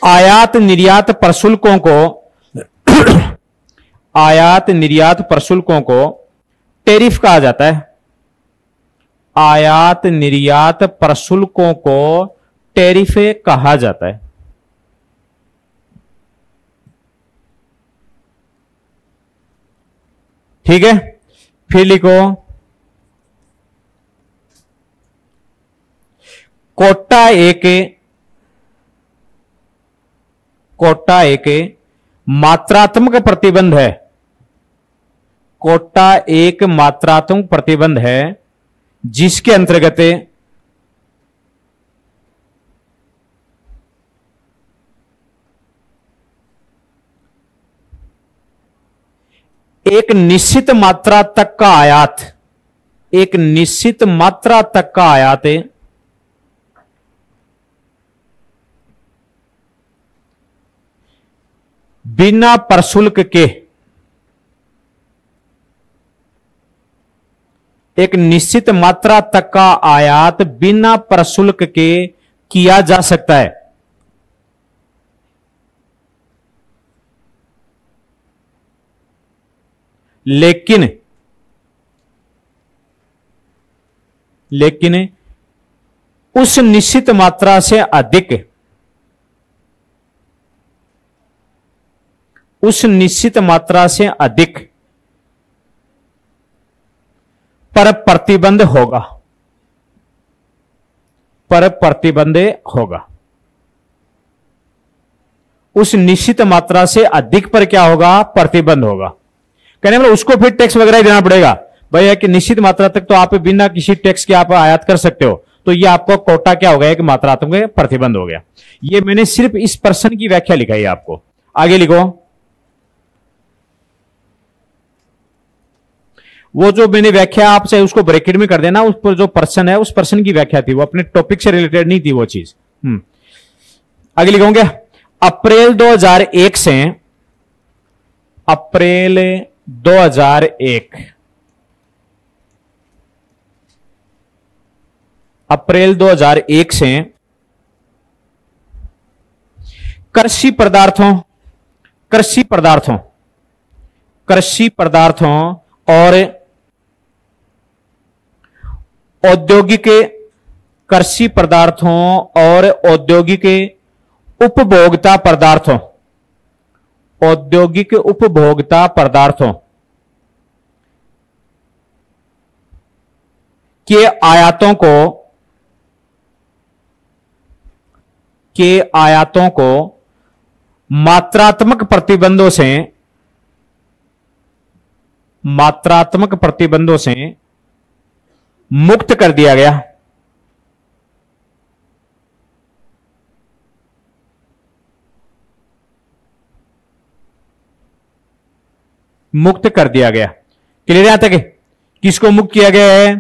[SPEAKER 1] आयात निर्यात प्रशुल्कों को आयात निर्यात प्रशुल्कों को टेरिफ कहा जाता है। आयात निर्यात प्रशुल्कों को टेरिफ कहा जाता है। ठीक है, फिर लिखो कोटा एक मात्रात्मक प्रतिबंध है। कोटा एक मात्रात्मक प्रतिबंध है जिसके अंतर्गत एक निश्चित मात्रा तक का आयात, एक निश्चित मात्रा तक का आयात बिना प्रशुल्क के, एक निश्चित मात्रा तक का आयात बिना प्रशुल्क के किया जा सकता है। लेकिन उस निश्चित मात्रा से अधिक, उस निश्चित मात्रा से अधिक पर प्रतिबंध होगा, पर प्रतिबंध होगा। उस निश्चित मात्रा से अधिक पर क्या होगा? प्रतिबंध होगा। कहने मतलब उसको फिर टैक्स वगैरह ही देना पड़ेगा भैया कि निश्चित मात्रा तक तो आप बिना किसी टैक्स के आप आयात कर सकते हो, तो ये आपको कोटा क्या हो गया? एक मात्रात्मक प्रतिबंध हो गया। ये मैंने सिर्फ इस प्रश्न की व्याख्या लिखाई है आपको। आगे लिखो, वो जो मैंने व्याख्या आपसे उसको ब्रैकेट में कर देना, उस पर जो प्रश्न है उस प्रश्न की व्याख्या थी, वो अपने टॉपिक से रिलेटेड नहीं थी वो चीज। आगे लिखोगे अप्रैल 2001 से अप्रैल 2001 अप्रैल 2001 से कृषि पदार्थों और औद्योगिक, कृषि पदार्थों और औद्योगिक उपभोक्ता पदार्थों, औद्योगिक उपभोक्ता पदार्थों के आयातों को मात्रात्मक प्रतिबंधों से मुक्त कर दिया गया। मुक्त कर दिया गया। क्लियर यहां तक? किसको मुक्त किया गया है?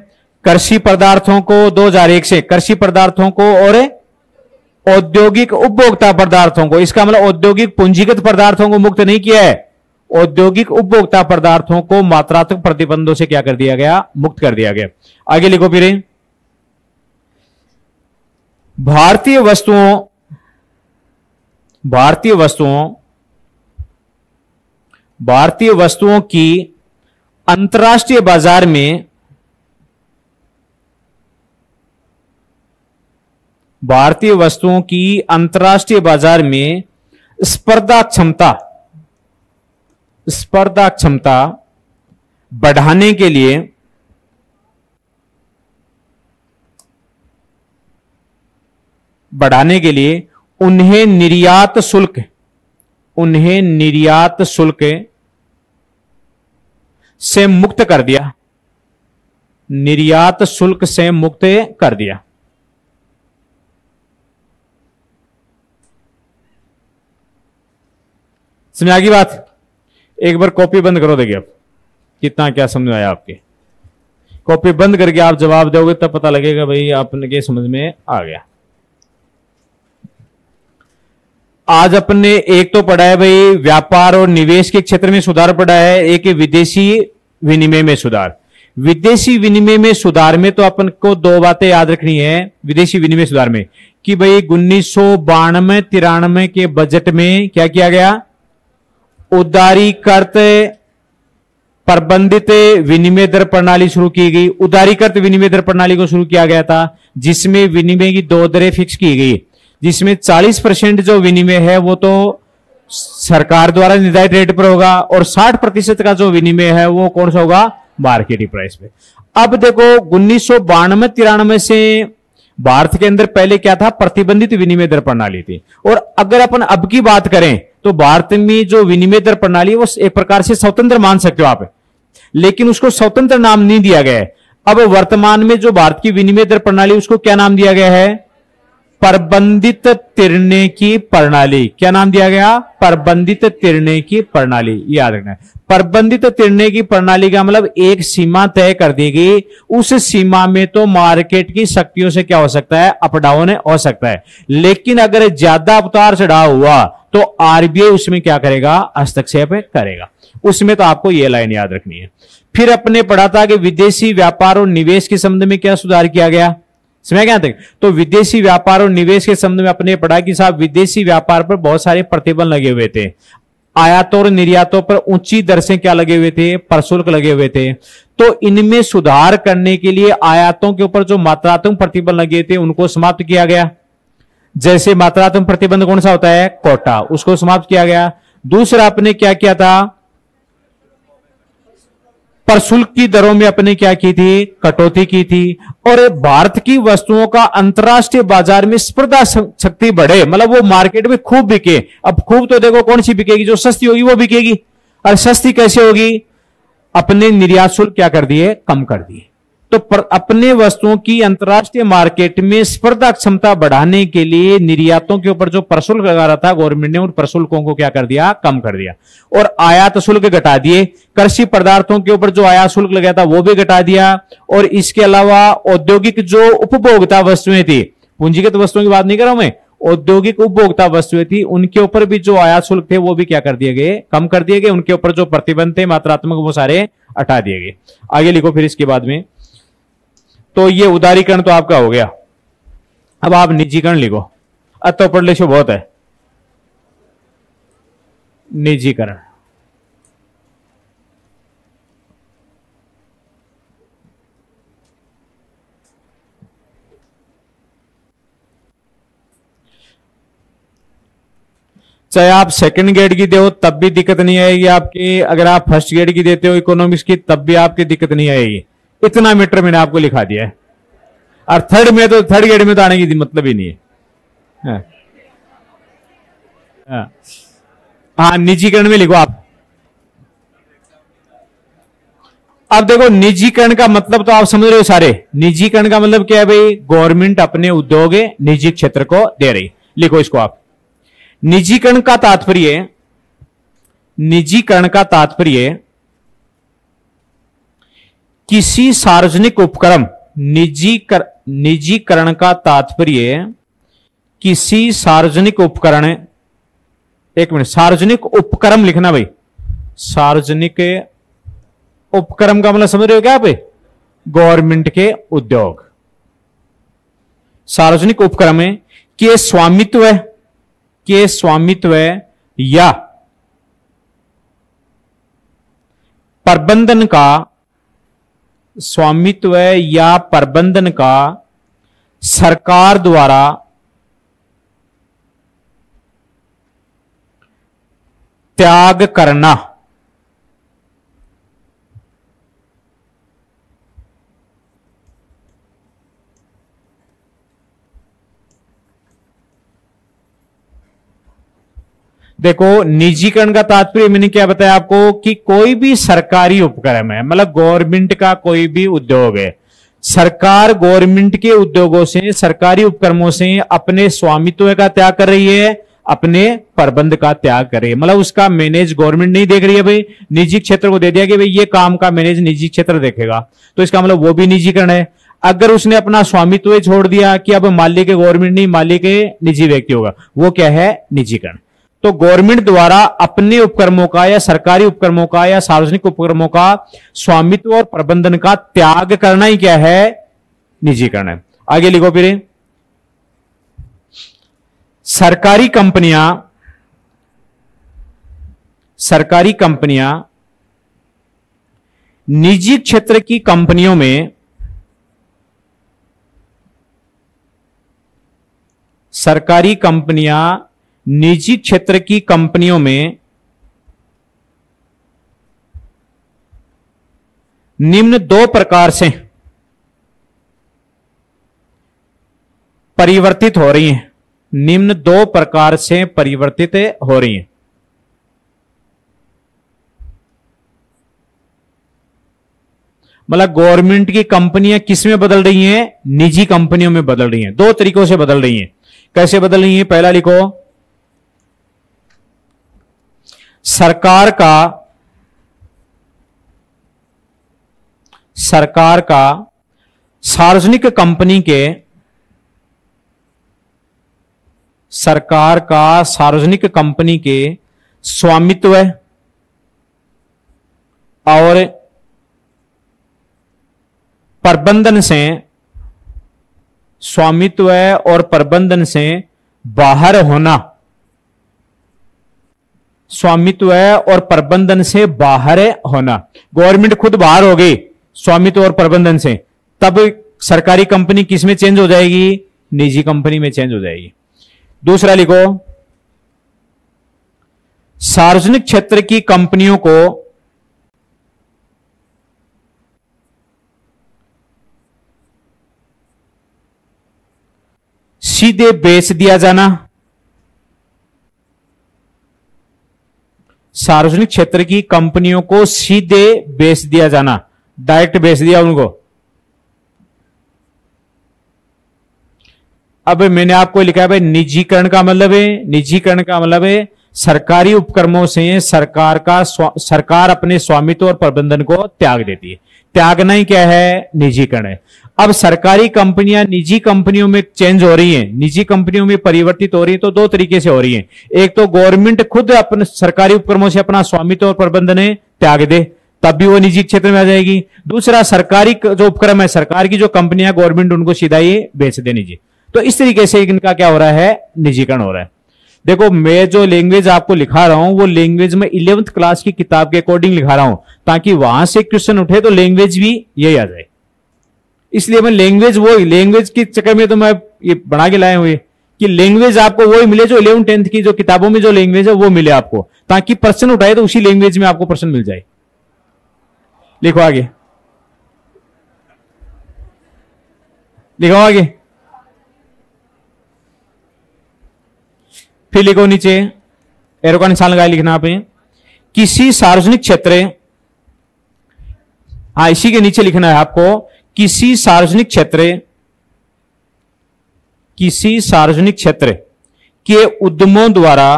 [SPEAKER 1] कृषि पदार्थों को 2001 से, कृषि पदार्थों को और औद्योगिक उपभोक्ता पदार्थों को, इसका मतलब औद्योगिक पूंजीगत पदार्थों को मुक्त नहीं किया है, औद्योगिक उपभोक्ता पदार्थों को मात्रात्मक प्रतिबंधों से क्या कर दिया गया, मुक्त कर दिया गया। आगे लिखो फिर, भारतीय वस्तुओं की अंतर्राष्ट्रीय बाजार में स्पर्धा क्षमता बढ़ाने के लिए उन्हें निर्यात शुल्क से मुक्त कर दिया, निर्यात शुल्क से मुक्त कर दिया। समझ आ गई बात? एक बार कॉपी बंद करो, देखिए आप कितना क्या समझ आया आपके। कॉपी बंद करके आप जवाब दोगे तब पता लगेगा भाई आपने के समझ में आ गया। आज अपने एक तो पढ़ा है भाई व्यापार और निवेश के क्षेत्र में सुधार पढ़ा है, एक विदेशी विनिमय में सुधार। विदेशी विनिमय में सुधार में तो अपन को दो बातें याद रखनी है विदेशी विनिमय सुधार में, कि भाई 1992-93 के बजट में क्या किया गया, उदारीकृत प्रबंधित विनिमय दर प्रणाली शुरू की गई। उदारीकृत विनिमय दर प्रणाली को शुरू किया गया था, जिसमें विनिमय की दो दरें फिक्स की गई, जिसमें 40% जो विनिमय है वो तो सरकार द्वारा निर्धारित रेट पर होगा और 60% का जो विनिमय है वो कौन सा होगा, मार्केटिंग प्राइस पे। अब देखो 1992-93 से भारत के अंदर पहले क्या था, प्रतिबंधित विनिमय दर प्रणाली थी। और अगर अपन अब की बात करें तो भारत में जो विनिमय दर प्रणाली वो एक प्रकार से स्वतंत्र मान सकते हो आप, लेकिन उसको स्वतंत्र नाम नहीं दिया गया है। अब वर्तमान में जो भारत की विनिमय दर प्रणाली उसको क्या नाम दिया गया है, प्रबंधित तिर्नेकी प्रणाली। क्या नाम दिया गया, प्रबंधित तिर्नेकी प्रणाली। याद रखना है, प्रबंधित तिर्नेकी प्रणाली का मतलब एक सीमा तय कर दी गई, उस सीमा में तो मार्केट की शक्तियों से क्या हो सकता है, अप डाउन हो सकता है, लेकिन अगर ज्यादा उतार चढ़ाव हुआ तो आरबीआई उसमें क्या करेगा, हस्तक्षेप करेगा। उसमें तो आपको यह लाइन याद रखनी है। फिर अपने पढ़ा था कि विदेशी व्यापार और निवेश के संबंध में क्या सुधार किया गया, समझ गया तक? तो विदेशी व्यापार और निवेश के संबंध में अपने पढ़ा कि साहब विदेशी व्यापार पर बहुत सारे प्रतिबंध लगे हुए थे, आयातों और निर्यातों पर ऊंची दर से क्या लगे हुए थे, प्रशुल्क लगे हुए थे। तो इनमें सुधार करने के लिए आयातों के ऊपर जो मात्रात्मक प्रतिबंध लगे थे उनको समाप्त किया गया। जैसे मात्रात्मक प्रतिबंध कौन सा होता है, कोटा, उसको समाप्त किया गया। दूसरा अपने क्या किया था, प्रशुल्क की दरों में अपने क्या की थी, कटौती की थी। और भारत की वस्तुओं का अंतर्राष्ट्रीय बाजार में स्पर्धा शक्ति बढ़े, मतलब वो मार्केट में खूब बिके। अब खूब तो देखो कौन सी बिकेगी, जो सस्ती होगी वो बिकेगी। और सस्ती कैसे होगी, अपने निर्यात शुल्क क्या कर दिए, कम कर दिए। तो अपने वस्तुओं की अंतर्राष्ट्रीय मार्केट में स्पर्धा क्षमता बढ़ाने के लिए निर्यातों के ऊपर जो प्रशुल्क लगा रहा था गवर्नमेंट ने उन प्रशुल्कों को क्या कर दिया, कम कर दिया। और आयात शुल्क घटा दिए। कृषि पदार्थों के ऊपर जो आयात शुल्क लगा था वो भी घटा दिया। और इसके अलावा औद्योगिक जो उपभोक्ता वस्तुएं थी, पूंजीगत वस्तुओं की बात नहीं कर रहा हूं मैं, औद्योगिक उपभोक्ता वस्तुएं थी उनके ऊपर भी जो आयात शुल्क थे वो भी क्या कर दिए गए, कम कर दिए गए। उनके ऊपर जो प्रतिबंध थे मात्रात्मक वो सारे हटा दिए गए। आगे लिखो फिर इसके बाद में, तो ये उदारीकरण तो आपका हो गया। अब आप निजीकरण लिखो, तो पढ़ ले बहुत है। निजीकरण, चाहे आप सेकंड ग्रेड की दे हो तब भी दिक्कत नहीं आएगी आपकी, अगर आप फर्स्ट ग्रेड की देते हो इकोनॉमिक्स की तब भी आपकी दिक्कत नहीं आएगी। इतना मीटर मैंने आपको लिखा दिया है। और थर्ड में तो, थर्ड ग्रेड में तो आने की मतलब ही नहीं है। हाँ, निजीकरण में लिखो आप। अब देखो निजीकरण का मतलब तो आप समझ रहे हो सारे। निजीकरण का मतलब क्या है भाई, गवर्नमेंट अपने उद्योग निजी क्षेत्र को दे रही। लिखो इसको आप। निजीकरण का तात्पर्य, निजीकरण का तात्पर्य किसी सार्वजनिक उपक्रम, निजीकरण का तात्पर्य किसी सार्वजनिक उपकरण, एक मिनट, सार्वजनिक उपक्रम लिखना भाई। सार्वजनिक उपक्रम का मतलब समझ रहे हो क्या आप? गवर्नमेंट के उद्योग। सार्वजनिक उपक्रम के स्वामित्व या प्रबंधन का, स्वामित्व या प्रबंधन का सरकार द्वारा त्याग करना। देखो, निजीकरण का तात्पर्य मैंने क्या बताया आपको कि कोई भी सरकारी उपक्रम है, मतलब गवर्नमेंट का कोई भी उद्योग है, सरकार गवर्नमेंट के उद्योगों से, सरकारी उपक्रमों से अपने स्वामित्व का त्याग कर रही है, अपने प्रबंध का त्याग कर रही है। मतलब उसका मैनेज गवर्नमेंट नहीं देख रही है भाई, निजी क्षेत्र को दे दिया कि भाई ये काम का मैनेज निजी क्षेत्र देखेगा, तो इसका मतलब वो भी निजीकरण है। अगर उसने अपना स्वामित्व छोड़ दिया कि अब मालिक गवर्नमेंट नहीं, मालिक निजी व्यक्ति होगा, वो क्या है? निजीकरण। तो गवर्नमेंट द्वारा अपने उपक्रमों का या सरकारी उपक्रमों का या सार्वजनिक उपक्रमों का स्वामित्व और प्रबंधन का त्याग करना ही क्या है? निजीकरण है। आगे लिखो फिर, सरकारी कंपनियां निजी क्षेत्र की कंपनियों में, सरकारी कंपनियां निजी क्षेत्र की कंपनियों में निम्न दो प्रकार से परिवर्तित हो रही हैं, निम्न दो प्रकार से परिवर्तित हो रही हैं। मतलब गवर्नमेंट की कंपनियां किस में बदल रही हैं? निजी कंपनियों में बदल रही हैं। दो तरीकों से बदल रही हैं। कैसे बदल रही हैं? पहला लिखो, सरकार का सार्वजनिक कंपनी के, सरकार का सार्वजनिक कंपनी के स्वामित्व और प्रबंधन से, स्वामित्व और प्रबंधन से बाहर होना, स्वामित्व और प्रबंधन से बाहर होना। गवर्नमेंट खुद बाहर हो गई स्वामित्व और प्रबंधन से, तब सरकारी कंपनी किस में चेंज हो जाएगी? निजी कंपनी में चेंज हो जाएगी। दूसरा लिखो, सार्वजनिक क्षेत्र की कंपनियों को सीधे बेच दिया जाना, सार्वजनिक क्षेत्र की कंपनियों को सीधे बेच दिया जाना, डायरेक्ट बेच दिया उनको। अब मैंने आपको लिखा है भाई, निजीकरण का मतलब है, निजीकरण का मतलब है सरकारी उपक्रमों से सरकार अपने स्वामित्व और प्रबंधन को त्याग देती है। त्यागना ही क्या है? निजीकरण है। अब सरकारी कंपनियां निजी कंपनियों में चेंज हो रही हैं, निजी कंपनियों में परिवर्तित हो रही है, तो दो तरीके से हो रही है। एक तो गवर्नमेंट खुद अपने सरकारी उपक्रमों से अपना स्वामित्व और प्रबंधन त्याग दे, तब भी वो निजी क्षेत्र में आ जाएगी। दूसरा, सरकारी जो उपक्रम है, सरकार की जो कंपनियां, गवर्नमेंट उनको सीधा ही बेच दे निजी। तो इस तरीके से इनका क्या हो रहा है? निजीकरण हो रहा है। देखो, मैं जो लैंग्वेज आपको लिखा रहा हूं वो लैंग्वेज में 11th क्लास की किताब के अकॉर्डिंग लिखा रहा हूं, ताकि वहां से क्वेश्चन उठे तो लैंग्वेज भी यही आ जाए। इसलिए मैं लैंग्वेज के चक्कर में तो मैं ये बना के लाए हुए कि लैंग्वेज आपको वही मिले जो 11th 10th की जो किताबों में जो लैंग्वेज है वो मिले आपको, ताकि प्रश्न उठाए तो उसी लैंग्वेज में आपको प्रश्न मिल जाए। लिखो आगे, लिखो आगे, फिर लिखो नीचे, एरो का निशान लगाए लिखना पे, किसी सार्वजनिक क्षेत्र, हाँ इसी के नीचे लिखना है आपको, किसी सार्वजनिक क्षेत्र के उद्यमों द्वारा,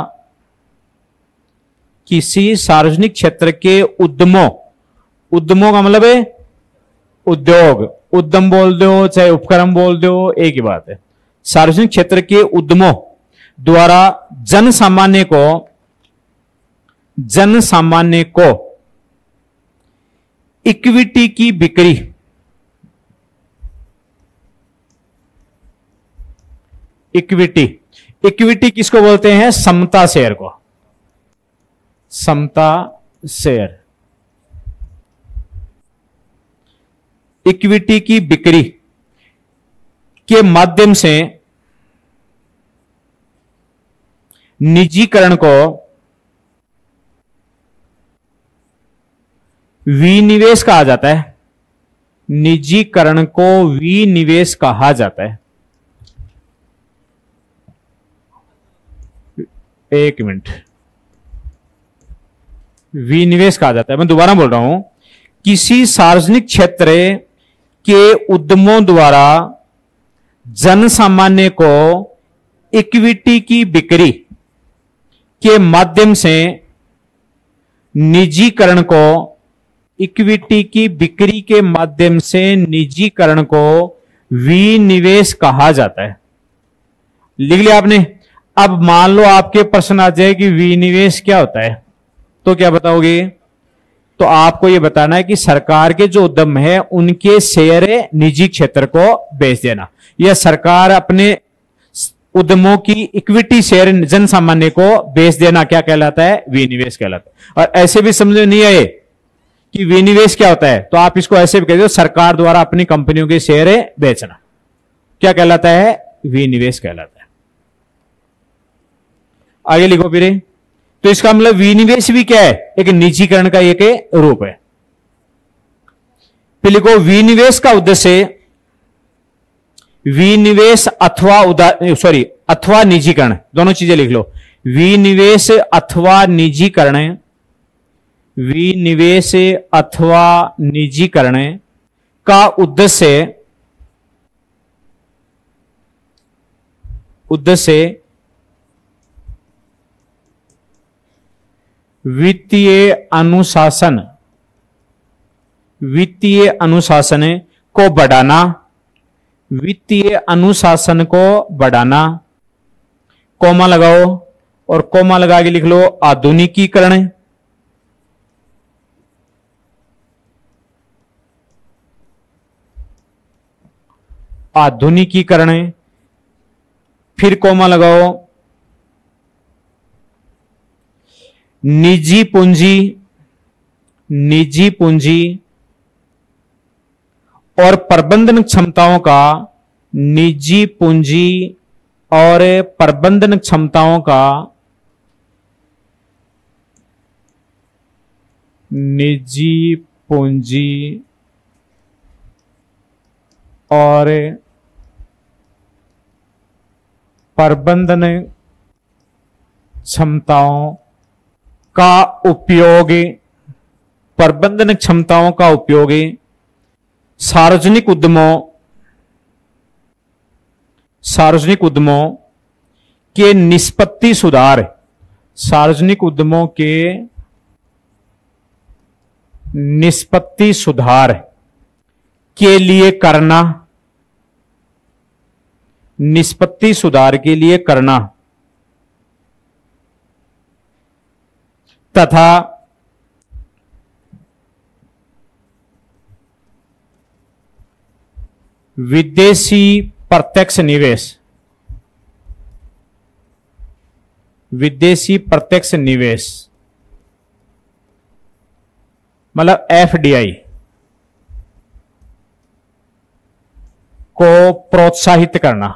[SPEAKER 1] किसी सार्वजनिक क्षेत्र के उद्यमों का मतलब है उद्योग, उद्यम बोल दो चाहे उपक्रम बोल दो, एक ही बात है। सार्वजनिक क्षेत्र के उद्यमों द्वारा जन सामान्य को इक्विटी की बिक्री, इक्विटी किसको बोलते हैं? समता शेयर को, समता शेयर। इक्विटी की बिक्री के माध्यम से निजीकरण को विनिवेश कहा जाता है, निजीकरण को विनिवेश कहा जाता है। एक मिनट, विनिवेश कहा जाता है। मैं दोबारा बोल रहा हूं, किसी सार्वजनिक क्षेत्र के उद्यमों द्वारा जन सामान्य को इक्विटी की बिक्री के माध्यम से निजीकरण को, इक्विटी की बिक्री के माध्यम से निजीकरण को विनिवेश कहा जाता है। लिख लिया आपने? अब मान लो आपके प्रश्न आ जाए कि विनिवेश क्या होता है, तो क्या बताओगे? तो आपको यह बताना है कि सरकार के जो उद्यम है उनके शेयर निजी क्षेत्र को बेच देना, या सरकार अपने उद्यमों की इक्विटी शेयर जन सामान्य को बेच देना क्या कहलाता है? विनिवेश कहलाता है। और ऐसे भी समझ में नहीं आए कि विनिवेश क्या होता है, तो आप इसको ऐसे भी कह दो, सरकार द्वारा अपनी कंपनियों के शेयर बेचना क्या कहलाता है? विनिवेश कहलाता है। आगे लिखो फिर। तो इसका मतलब विनिवेश भी क्या है? एक निजीकरण का एक रूप है। फिर लिखो, विनिवेश का उद्देश्य, विनिवेश अथवा निजीकरण, दोनों चीजें लिख लो। विनिवेश अथवा निजीकरण, विनिवेश अथवा निजीकरण का उद्देश्य वित्तीय अनुशासन को बढ़ाना, वित्तीय अनुशासन को बढ़ाना, कोमा लगाओ और कोमा लगा के लिख लो आधुनिकीकरण, आधुनिकीकरण, फिर कोमा लगाओ निजी पूंजी और प्रबंधन क्षमताओं का, निजी पूंजी और प्रबंधन क्षमताओं का, निजी पूंजी और प्रबंधन क्षमताओं का उपयोग, प्रबंधन क्षमताओं का उपयोग सार्वजनिक उद्यमों के निष्पत्ति सुधार, सार्वजनिक उद्यमों के निष्पत्ति सुधार के लिए करना, निष्पत्ति सुधार के लिए करना तथा विदेशी प्रत्यक्ष निवेश, विदेशी प्रत्यक्ष निवेश मतलब एफडीआई को प्रोत्साहित करना,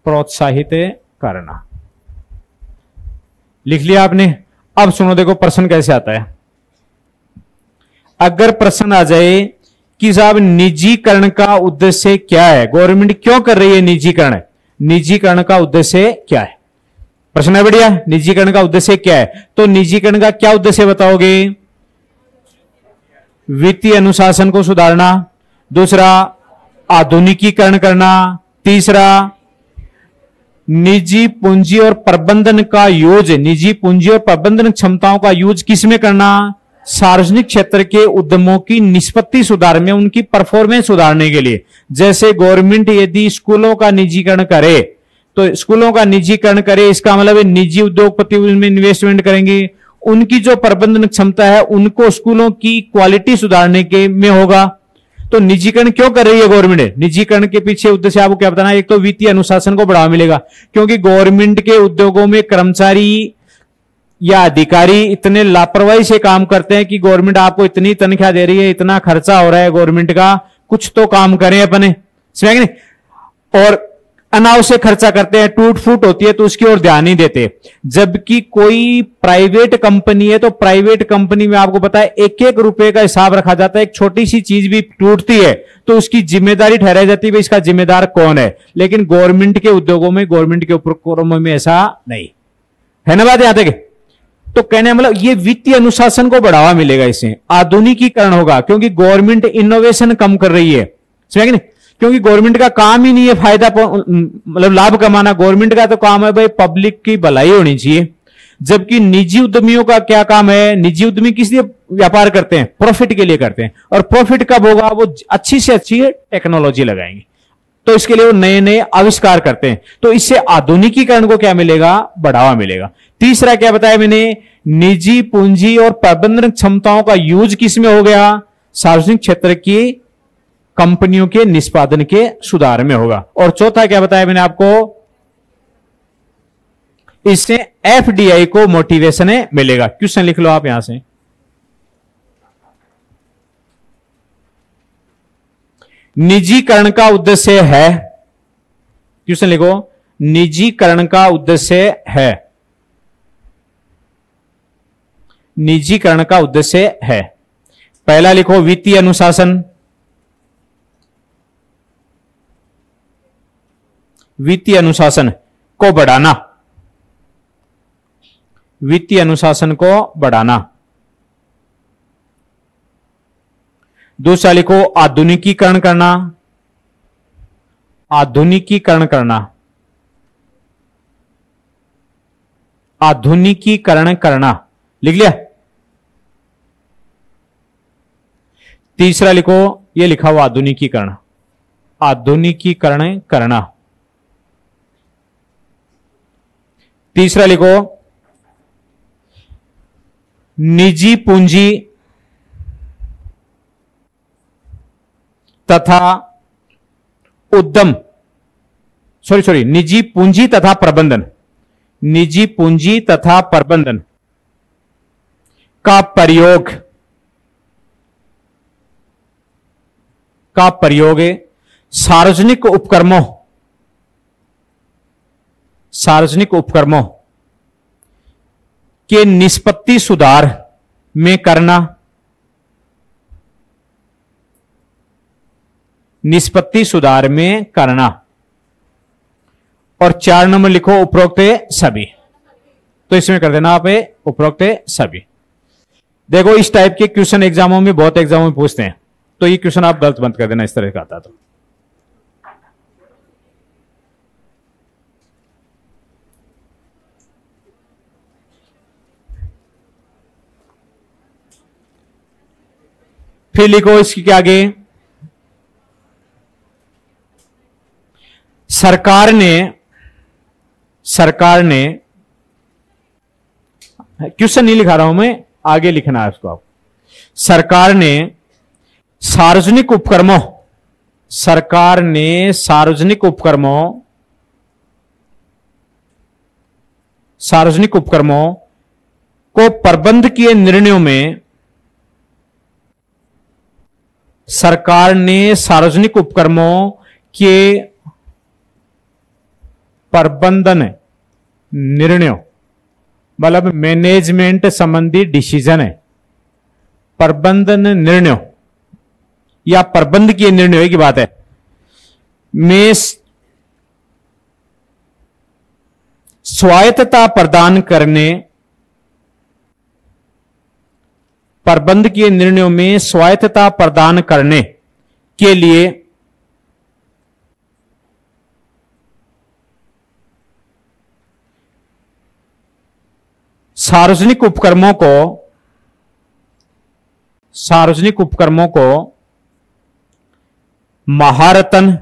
[SPEAKER 1] प्रोत्साहित करना। लिख लिया आपने? अब सुनो, देखो प्रश्न कैसे आता है। अगर प्रश्न आ जाए कि साहब निजीकरण का उद्देश्य क्या है, गवर्नमेंट क्यों कर रही है निजीकरण, निजीकरण का उद्देश्य क्या है? प्रश्न है बढ़िया, निजीकरण का उद्देश्य क्या है? तो निजीकरण का क्या उद्देश्य बताओगे? वित्तीय अनुशासन को सुधारना, दूसरा आधुनिकीकरण करना, तीसरा निजी पूंजी और प्रबंधन का यूज, निजी पूंजी और प्रबंधन क्षमताओं का यूज किसमें करना? सार्वजनिक क्षेत्र के उद्यमों की निष्पत्ति सुधारने, उनकी परफॉर्मेंस सुधारने के लिए। जैसे गवर्नमेंट यदि स्कूलों का निजीकरण करे, तो स्कूलों का निजीकरण करे, इसका मतलब निजी उद्योगपति उनमें इन्वेस्टमेंट करेंगे, उनकी जो प्रबंधन क्षमता है उनको स्कूलों की क्वालिटी सुधारने के में होगा। तो निजीकरण क्यों कर रही है गवर्नमेंट? निजीकरण के पीछे उद्देश्य आपको क्या बताना? एक तो वित्तीय अनुशासन को बढ़ावा मिलेगा, क्योंकि गवर्नमेंट के उद्योगों में कर्मचारी या अधिकारी इतने लापरवाही से काम करते हैं कि गवर्नमेंट आपको इतनी तनख्वाह दे रही है, इतना खर्चा हो रहा है गवर्नमेंट का, कुछ तो काम करें अपने, समझ गए? और अनावश्यक खर्चा करते हैं, टूट फूट होती है तो उसकी ओर ध्यान नहीं देते। जबकि कोई प्राइवेट कंपनी है तो प्राइवेट कंपनी में आपको पता है एक एक रुपए का हिसाब रखा जाता है। एक छोटी सी चीज भी टूटती है तो उसकी जिम्मेदारी ठहराई जाती है, इसका जिम्मेदार कौन है। लेकिन गवर्नमेंट के उद्योगों में, गवर्नमेंट के उपक्रमों में ऐसा नहीं है ना। बात यहां तक। तो कहने मतलब ये वित्तीय अनुशासन को बढ़ावा मिलेगा, इससे आधुनिकीकरण होगा, क्योंकि गवर्नमेंट इनोवेशन कम कर रही है, समझ गए? क्योंकि गवर्नमेंट का काम ही नहीं है फायदा मतलब लाभ कमाना। गवर्नमेंट का तो काम है भाई पब्लिक की भलाई होनी चाहिए। जबकि निजी उद्यमियों का क्या काम है? निजी उद्यमी किस लिए व्यापार करते हैं? प्रॉफिट के लिए करते हैं। और प्रॉफिट कब होगा? वो अच्छी से अच्छी टेक्नोलॉजी लगाएंगे, तो इसके लिए वो नए नए आविष्कार करते हैं। तो इससे आधुनिकीकरण को क्या मिलेगा? बढ़ावा मिलेगा। तीसरा क्या बताया मैंने? निजी पूंजी और प्रबंधन क्षमताओं का यूज किसमें हो गया? सार्वजनिक क्षेत्र की कंपनियों के निष्पादन के सुधार में होगा। और चौथा क्या बताया मैंने आपको? इससे एफडीआई को मोटिवेशन मिलेगा। क्वेश्चन लिख लो आप यहां से। निजीकरण का उद्देश्य है, क्वेश्चन लिखो, निजीकरण का उद्देश्य है, निजीकरण का उद्देश्य है। पहला लिखो वित्तीय अनुशासन, वित्तीय अनुशासन को बढ़ाना, वित्तीय अनुशासन को बढ़ाना। दूसरा लिखो आधुनिकीकरण करना, आधुनिकीकरण करना, आधुनिकीकरण करना। लिख लिया? तीसरा लिखो, ये लिखा हुआ आधुनिकीकरण, आधुनिकीकरण करना। तीसरा लिखो निजी पूंजी तथा उद्यम, सॉरी निजी पूंजी तथा प्रबंधन, निजी पूंजी तथा प्रबंधन का प्रयोग, का प्रयोग सार्वजनिक उपक्रमों, सार्वजनिक उपक्रमों के निष्पत्ति सुधार में करना, निष्पत्ति सुधार में करना। और 4 नंबर लिखो उपरोक्त सभी, तो इसमें कर देना आप उपरोक्त सभी। देखो इस टाइप के क्वेश्चन एग्जामों में, बहुत एग्जामों में पूछते हैं, तो ये क्वेश्चन आप गलत बंद कर देना इस तरह का आता तो। फिर लिखो इसके आगे, सरकार ने, सरकार ने, क्वेश्चन नहीं लिखा रहा हूं मैं, आगे लिखना है उसको आप। सरकार ने सार्वजनिक उपक्रमों, सरकार ने सार्वजनिक उपक्रमों, सार्वजनिक उपक्रमों को प्रबंध किए निर्णयों में, सरकार ने सार्वजनिक उपक्रमों के प्रबंधन निर्णयों, मतलब मैनेजमेंट संबंधी डिसीजन है, प्रबंधन निर्णयों या प्रबंध किए निर्णयों की बात है, में स्वायत्तता प्रदान करने, प्रबंध किए निर्णयों में स्वायत्तता प्रदान करने के लिए सार्वजनिक उपक्रमों को सार्वजनिक उपक्रमों को महारतन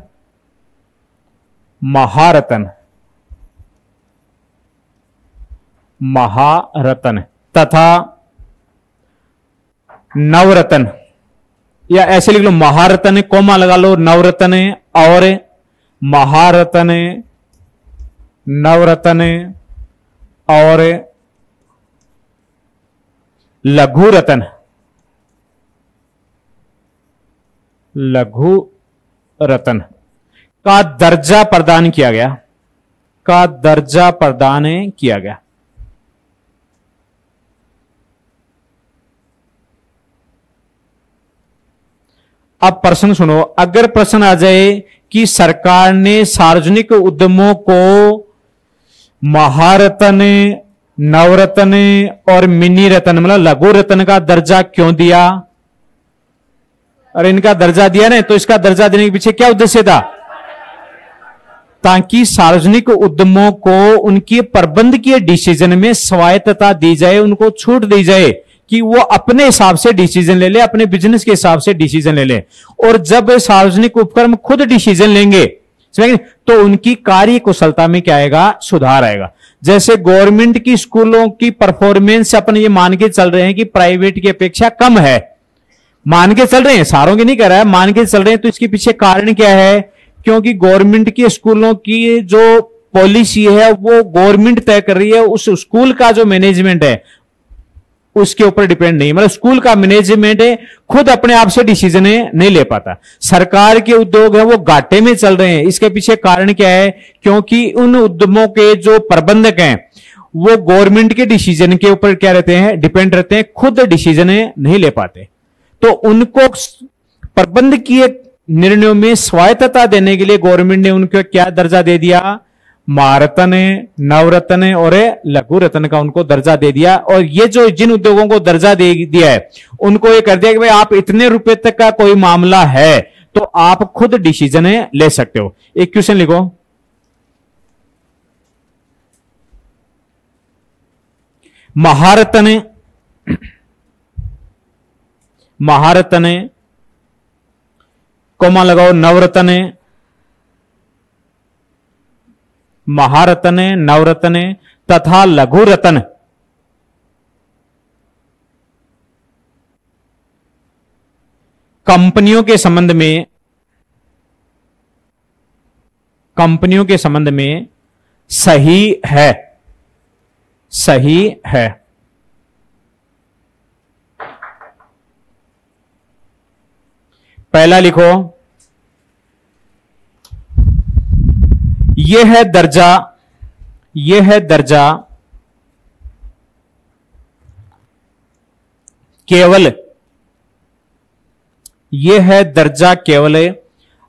[SPEAKER 1] महारतन महारतन तथा नवरत्न, या ऐसे लिख लो महारत्न कोमा लगा लो, नवरत्न और महारत्न नवरत्न और लघु रत्न, लघु रत्न का दर्जा प्रदान किया गया, का दर्जा प्रदान किया गया। अब प्रश्न सुनो, अगर प्रश्न आ जाए कि सरकार ने सार्वजनिक उद्यमों को महारत्न, नवरत्न और मिनी रत्न मतलब लघु रत्न का दर्जा क्यों दिया, और इनका दर्जा दिया ना, तो इसका दर्जा देने के पीछे क्या उद्देश्य था, ताकि सार्वजनिक उद्यमों को उनके प्रबंधकीय डिसीजन में स्वायत्तता दी जाए, उनको छूट दी जाए कि वो अपने हिसाब से डिसीजन ले ले, अपने बिजनेस के हिसाब से डिसीजन ले ले। और जब सार्वजनिक उपक्रम खुद डिसीजन लेंगे तो उनकी कार्य कुशलता में क्या आएगा, सुधार आएगा। जैसे गवर्नमेंट की स्कूलों की परफॉर्मेंस अपन ये मान के चल रहे हैं कि प्राइवेट की अपेक्षा कम है, मान के चल रहे हैं, सारों की नहीं कर रहा है, मान के चल रहे हैं। तो इसके पीछे कारण क्या है, क्योंकि गवर्नमेंट के स्कूलों की जो पॉलिसी है वो गवर्नमेंट तय कर रही है, उस स्कूल का जो मैनेजमेंट है उसके ऊपर डिपेंड नहीं, मतलब स्कूल का मैनेजमेंट है खुद अपने आप से डिसीजन नहीं ले पाता। सरकार के उद्योग है वो घाटे में चल रहे हैं, इसके पीछे कारण क्या है, क्योंकि उन उद्यमों के जो प्रबंधक हैं वो गवर्नमेंट के डिसीजन के ऊपर क्या रहते हैं, डिपेंड रहते हैं, खुद डिसीजन नहीं ले पाते। तो उनको प्रबंधकीय निर्णयों में स्वायत्तता देने के लिए गवर्नमेंट ने उनको क्या दर्जा दे दिया, महारत्न, नवरत्न और लघु रत्न का उनको दर्जा दे दिया। और ये जो जिन उद्योगों को दर्जा दे दिया है उनको ये कर दिया कि भाई आप इतने रुपए तक का कोई मामला है तो आप खुद डिसीजन ले सकते हो। एक क्वेश्चन लिखो, महारत्न, महारत्न कोमा लगाओ, नवरत्न, महारत्न, नवरत्न तथा लघु रत्न कंपनियों के संबंध में, कंपनियों के संबंध में सही है, सही है। पहला लिखो, यह है दर्जा, यह है दर्जा केवल, यह है दर्जा केवल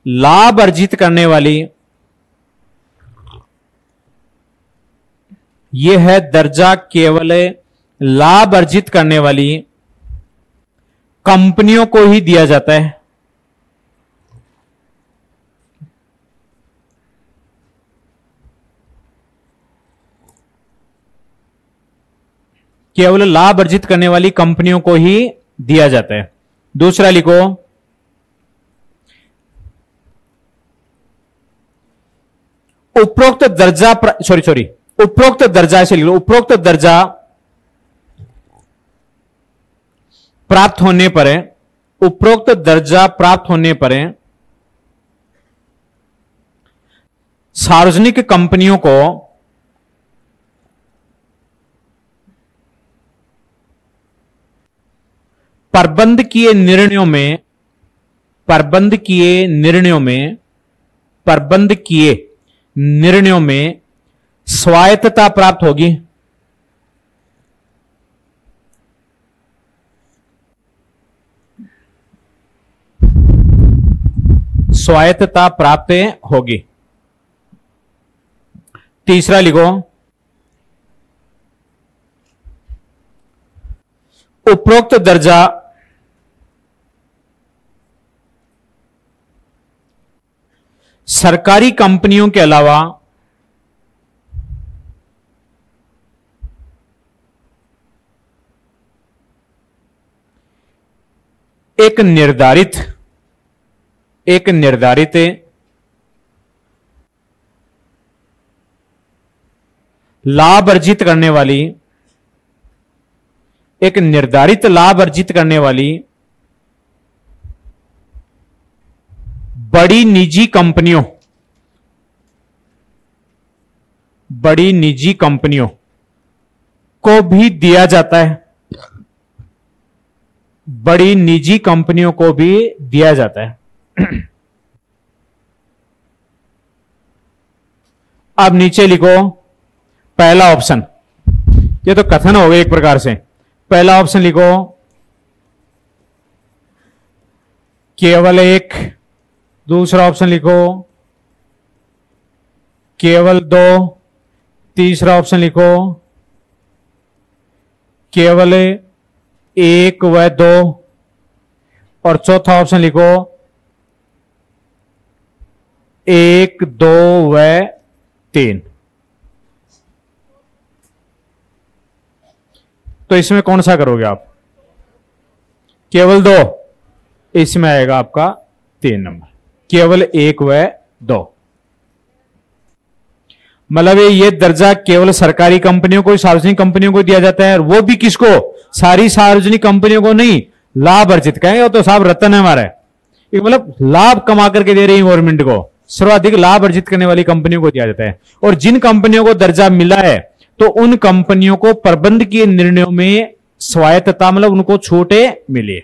[SPEAKER 1] लाभ अर्जित करने वाली, यह है दर्जा केवल लाभ अर्जित करने वाली कंपनियों को ही दिया जाता है। केवल लाभ अर्जित करने वाली कंपनियों को ही दिया जाता है। दूसरा लिखो, उपरोक्त दर्जा उपरोक्त दर्जा, ऐसे लिख लो, उपरोक्त दर्जा प्राप्त होने पर, उपरोक्त दर्जा प्राप्त होने पर सार्वजनिक कंपनियों को प्रबंधकीय निर्णयों में, प्रबंधकीय निर्णयों में, प्रबंधकीय निर्णयों में स्वायत्तता प्राप्त होगी। स्वायत्तता प्राप्त होगी। तीसरा लिखो, उपरोक्त दर्जा सरकारी कंपनियों के अलावा एक निर्धारित लाभ अर्जित करने वाली, एक निर्धारित लाभ अर्जित करने वाली बड़ी निजी कंपनियों को भी दिया जाता है, बड़ी निजी कंपनियों को भी दिया जाता है। अब नीचे लिखो पहला ऑप्शन, ये तो कथन हो गया एक प्रकार से। पहला ऑप्शन लिखो केवल एक, दूसरा ऑप्शन लिखो केवल दो, तीसरा ऑप्शन लिखो केवल एक व दो, और चौथा ऑप्शन लिखो एक, दो व तीन। तो इसमें कौन सा करोगे आप? केवल दो, इसमें आएगा आपका 3 नंबर, केवल एक व दो। मतलब ये दर्जा केवल सरकारी कंपनियों को, सार्वजनिक कंपनियों को दिया जाता है, और वो भी किसको? सारी सार्वजनिक कंपनियों को नहीं, लाभ अर्जित कहेंगे वो तो साहब रतन है हमारा, मतलब लाभ कमा करके दे रही है गवर्नमेंट को, सर्वाधिक लाभ अर्जित करने वाली कंपनियों को दिया जाता है। और जिन कंपनियों को दर्जा मिला है तो उन कंपनियों को प्रबंधकीय निर्णयों में स्वायत्तता, मतलब उनको छूटें मिली।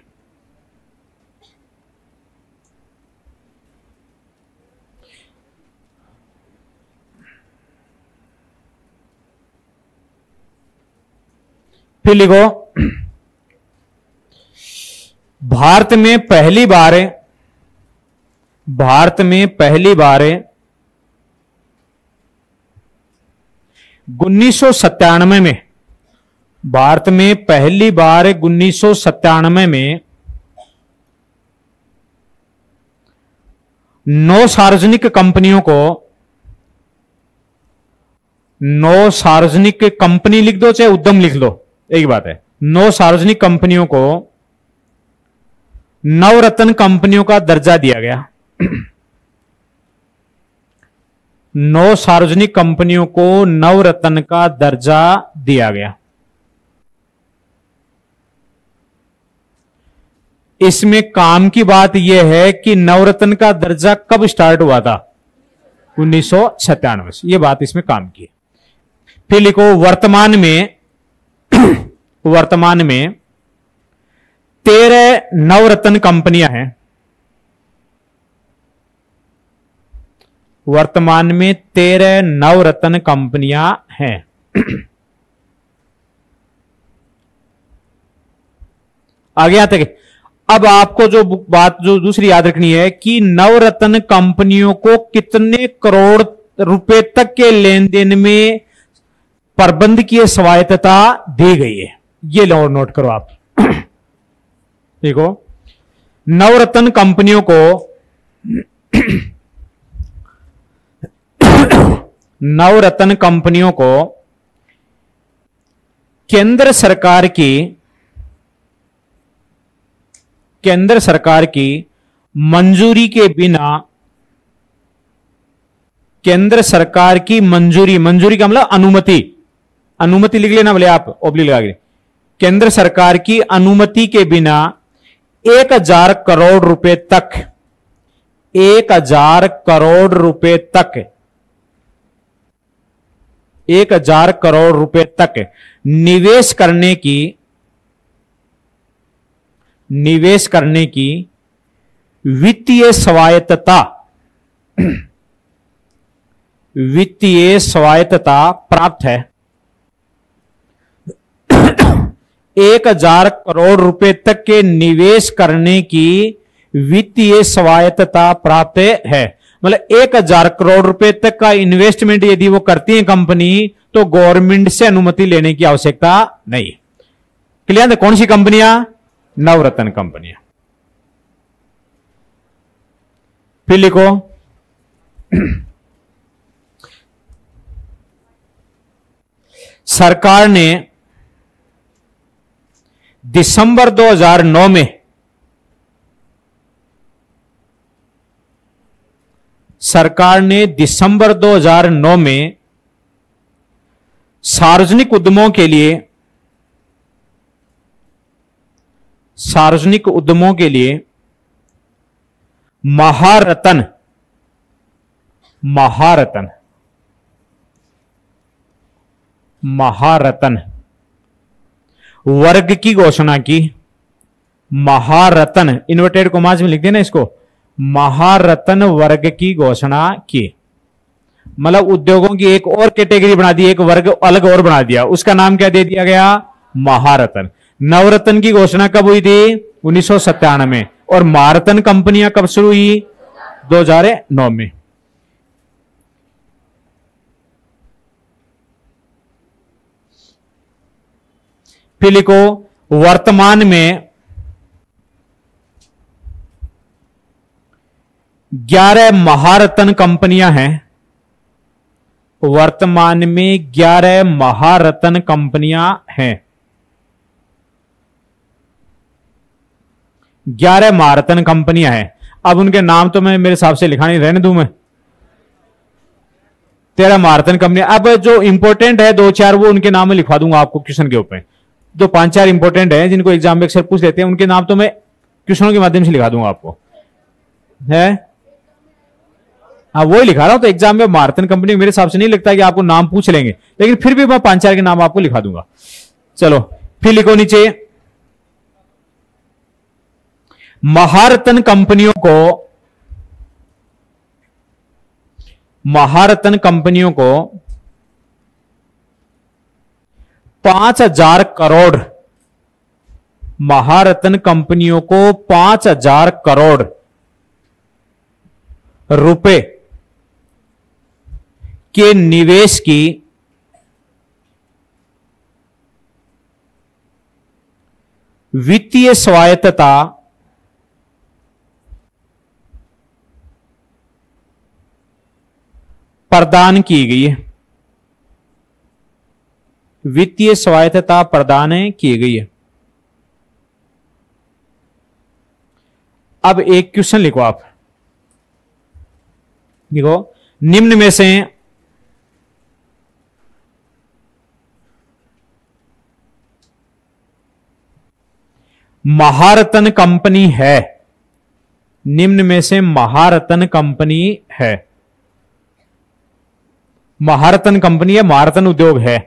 [SPEAKER 1] फिर लिखो भारत में पहली बार 1997 में, भारत में पहली बार 1997 में 9 सार्वजनिक कंपनियों को, 9 सार्वजनिक कंपनी लिख दो चाहे उद्यम लिख दो, एक बात है, 9 सार्वजनिक कंपनियों को नवरत्न कंपनियों का दर्जा दिया गया। 9 सार्वजनिक कंपनियों को नवरत्न का दर्जा दिया गया। इसमें काम की बात यह है कि नवरत्न का दर्जा कब स्टार्ट हुआ था? 1997 से, यह बात इसमें काम की है। फिर लिखो वर्तमान में 13 नवरत्न कंपनियां हैं। वर्तमान में 13 नवरत्न कंपनियां हैं। आगे आते हैं। अब आपको जो बात जो दूसरी याद रखनी है कि नवरत्न कंपनियों को कितने करोड़ रुपए तक के लेन देन में प्रबंधकीय स्वायत्तता दी गई है, ये नोट करो आप। देखो नवरत्न कंपनियों को नवरत्न कंपनियों को केंद्र सरकार की मंजूरी के बिना, केंद्र सरकार की मंजूरी का मतलब अनुमति लिख लेना, बोले आप ओब्लिक लगा के, केंद्र सरकार की अनुमति के बिना 1000 करोड़ रुपए तक 1000 करोड़ रुपए तक 1000 करोड़ रुपए तक निवेश करने की वित्तीय स्वायत्तता प्राप्त है। 1000 करोड़ रुपए तक के निवेश करने की वित्तीय स्वायत्तता प्राप्त है। मतलब 1000 करोड़ रुपए तक का इन्वेस्टमेंट यदि वो करती है कंपनी तो गवर्नमेंट से अनुमति लेने की आवश्यकता नहीं। क्लियर है? कौन सी कंपनियां? नवरत्न कंपनियां। फिर लिखो सरकार ने दिसंबर 2009 में सरकार ने दिसंबर 2009 में सार्वजनिक उद्यमों के लिए महारत्न वर्ग की घोषणा की। महारत्न इन्वर्टेड कॉमास में लिख देना इसको, महारत्न वर्ग की घोषणा की। मतलब उद्योगों की एक और कैटेगरी बना दी, एक वर्ग अलग और बना दिया, उसका नाम क्या दे दिया गया? महारत्न। नवरत्न की घोषणा कब हुई थी? 1997 में। और महारत्न कंपनियां कब शुरू हुई? 2009 में। फिर लिखो वर्तमान में 11 महारत्न कंपनियां हैं। वर्तमान में 11 महारत्न कंपनियां हैं। 11 महारत्न कंपनियां हैं। अब उनके नाम तो मैं मेरे हिसाब से लिखा नहीं, रहने दूं मैं। 13 महारत्न कंपनियां। अब जो इंपॉर्टेंट है 2-4 वो उनके नाम में लिखवा दूंगा आपको क्वेश्चन के ऊपर। जो 5-4 इंपॉर्टेंट है जिनको एग्जाम में अक्सर पूछ लेते हैं उनके नाम तो मैं क्वेश्चनों के माध्यम से लिखा दूंगा आपको, है। हाँ वही लिखा रहा हूं। तो एग्जाम में महारत्न कंपनी मेरे हिसाब से नहीं लगता कि आपको नाम पूछ लेंगे, लेकिन फिर भी मैं 5-4 के नाम आपको लिखा दूंगा। चलो फिर लिखो नीचे, महारत्न कंपनियों को 5,000 करोड़, महारत्न कंपनियों को 5,000 करोड़ रुपए के निवेश की वित्तीय स्वायत्तता प्रदान की गई है। वित्तीय स्वायत्तता प्रदान की गई है। अब एक क्वेश्चन लिखो आप, देखो निम्न में से महारत्न कंपनी है, निम्न में से महारत्न कंपनी है। महारत्न कंपनी है, महारत्न उद्योग है।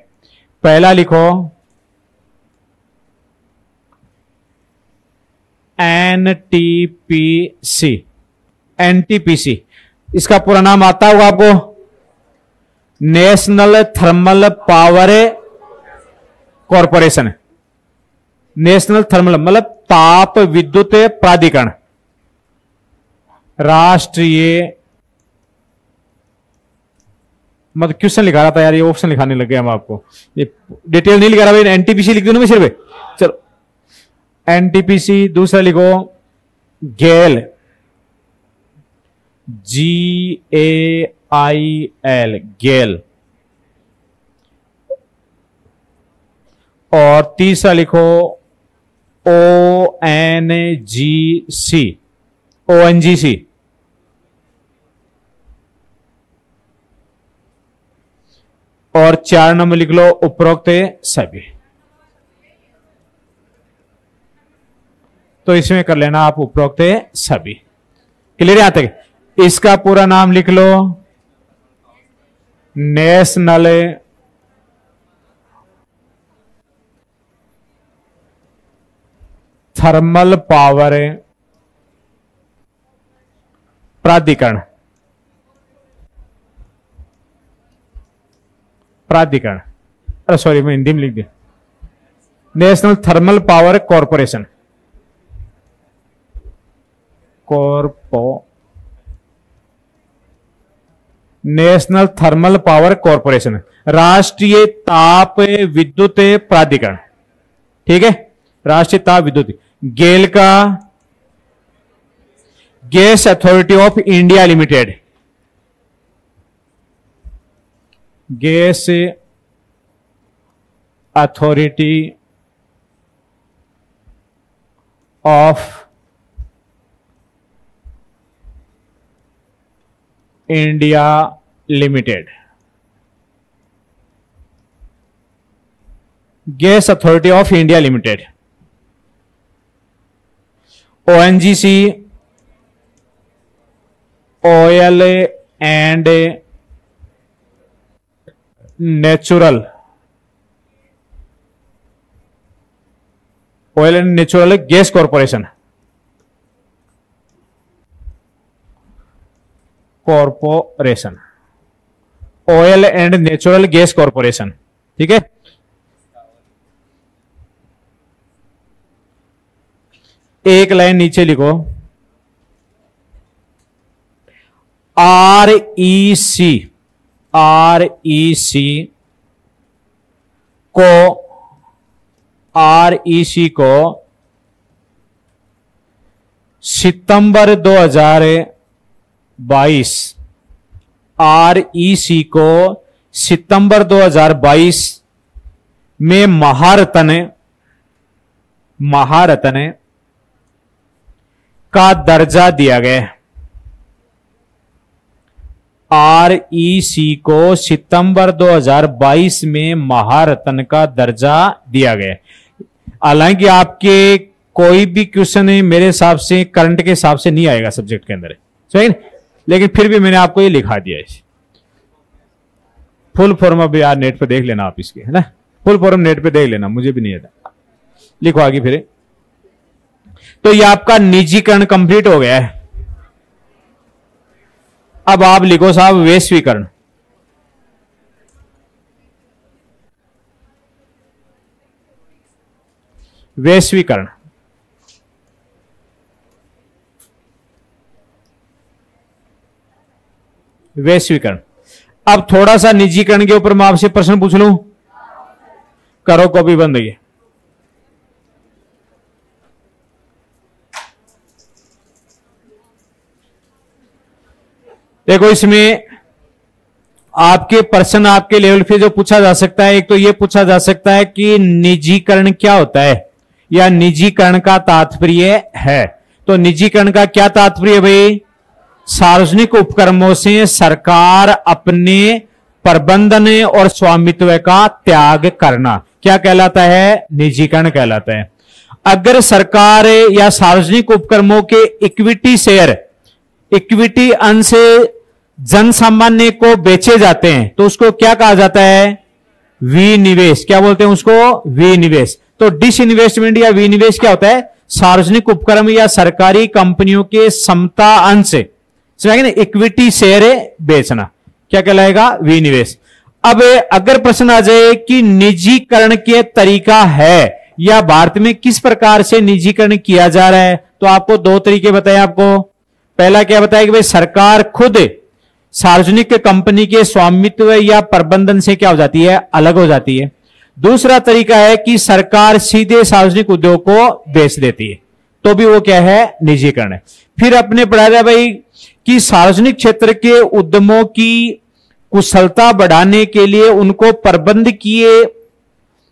[SPEAKER 1] पहला लिखो एनटीपीसी। एनटीपीसी इसका पूरा नाम आता होगा आपको, national thermal power corporation. National thermal मतलब ताप विद्युत प्राधिकरण, राष्ट्रीय। मतलब क्वेश्चन लिखा रहा था यार, ये ऑप्शन लिखाने लग गया हम आपको, ये डिटेल नहीं लिखा रहा भाई। एनटीपीसी लिख दो ना मैं सिर्फ। चलो एनटीपीसी। दूसरा लिखो गेल, GAIL, गेल। और तीसरा लिखो ONGC। और 4 नंबर लिख लो उपरोक्त सभी। तो इसमें कर लेना आप उपरोक्त सभी। क्लियर यहां तक? इसका पूरा नाम लिख लो, नेशनल थर्मल पावर प्राधिकरण। अरे सॉरी मैं हिंदी में लिख दिया, national thermal power corporation. National thermal power corporation, राष्ट्रीय ताप विद्युत प्राधिकरण। ठीक है, राष्ट्रीय ताप विद्युत। गेल का gas authority of India limited, gas authority of India limited, gas authority of India limited, ONGC, oil and natural, oil and natural gas corporation, oil and natural gas corporation. ठीक है, एक लाइन नीचे लिखो, REC, REC को सितंबर 2022, REC को सितंबर 2022 में महारत्न का दर्जा दिया गया। REC को सितंबर 2022 में महारत्न का दर्जा दिया गया। हालांकि आपके कोई भी क्वेश्चन मेरे हिसाब से करंट के हिसाब से नहीं आएगा सब्जेक्ट के अंदर, सही, लेकिन फिर भी मैंने आपको ये लिखा दिया है। फुल फॉर्म अभी यार नेट पे देख लेना आप इसके, है ना, फुल फॉर्म नेट पे देख लेना, मुझे भी नहीं आता। लिखो आगे फिर। तो ये आपका निजीकरण कंप्लीट हो गया है। अब आप लिखो साहब वैश्वीकरण। वैश्वीकरण, वैश्वीकरण। अब थोड़ा सा निजीकरण के ऊपर मैं आपसे प्रश्न पूछ लूं, करो कॉपी बंद है। देखो इसमें आपके प्रश्न आपके लेवल पे जो पूछा जा सकता है, एक तो यह पूछा जा सकता है कि निजीकरण क्या होता है या निजीकरण का तात्पर्य है। तो निजीकरण का क्या तात्पर्य है भाई? सार्वजनिक उपक्रमों से सरकार अपने प्रबंधन और स्वामित्व का त्याग करना क्या कहलाता है? निजीकरण कहलाता है। अगर सरकार या सार्वजनिक उपक्रमों के इक्विटी शेयर, इक्विटी अंश जन सामान्य को बेचे जाते हैं तो उसको क्या कहा जाता है? विनिवेश। क्या बोलते हैं उसको? विनिवेश। तो डिसइन्वेस्टमेंट या विनिवेश क्या होता है? सार्वजनिक उपक्रम या सरकारी कंपनियों के समता अंश, इक्विटी शेयर बेचना, क्या कहलाएगा? विनिवेश। अब अगर प्रश्न आ जाए कि निजीकरण के तरीका है या भारत में किस प्रकार से निजीकरण किया जा रहा है, तो आपको दो तरीके बताए। आपको पहला क्या बताया कि भाई सरकार खुद सार्वजनिक कंपनी के स्वामित्व या प्रबंधन से क्या हो जाती है? अलग हो जाती है। दूसरा तरीका है कि सरकार सीधे सार्वजनिक उद्योग को बेच देती है, तो भी वो क्या है? निजीकरण है। फिर अपने पढ़ाया भाई कि सार्वजनिक क्षेत्र के उद्यमों की कुशलता बढ़ाने के लिए उनको प्रबंधकीय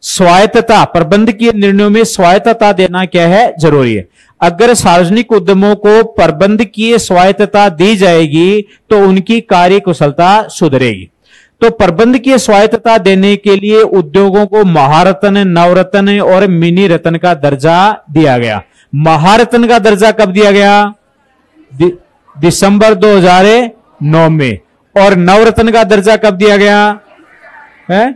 [SPEAKER 1] स्वायत्तता, प्रबंधकीय निर्णयों में स्वायत्तता देना क्या है? जरूरी है। अगर सार्वजनिक उद्यमों को प्रबंधकीय स्वायत्तता दी जाएगी तो उनकी कार्य कुशलता सुधरेगी। तो प्रबंधकीय स्वायत्तता देने के लिए उद्योगों को महारत्न, नवरत्न और मिनी रत्न का दर्जा दिया गया। महारत्न का दर्जा कब दिया गया? दिसंबर 2009 में। और नवरत्न का दर्जा कब दिया गया है?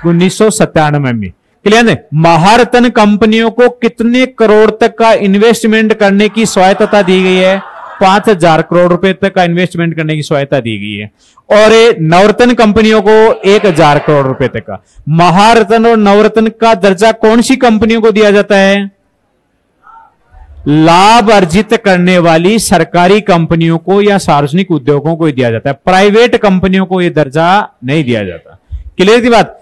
[SPEAKER 1] 1997 में। क्लियर है? महारत्न कंपनियों को कितने करोड़ तक का इन्वेस्टमेंट करने की स्वायत्तता दी गई है? 5000 करोड़ रुपए तक का इन्वेस्टमेंट करने की स्वायत्तता दी गई है। और नवरत्न कंपनियों को 1000 करोड़ रुपए तक का। महारत्न और नवरत्न का दर्जा कौन सी कंपनियों को दिया जाता है? लाभ अर्जित करने वाली सरकारी कंपनियों को या सार्वजनिक उद्योगों को दिया जाता है। प्राइवेट कंपनियों को यह दर्जा नहीं दिया जाता। क्लियर थी बात?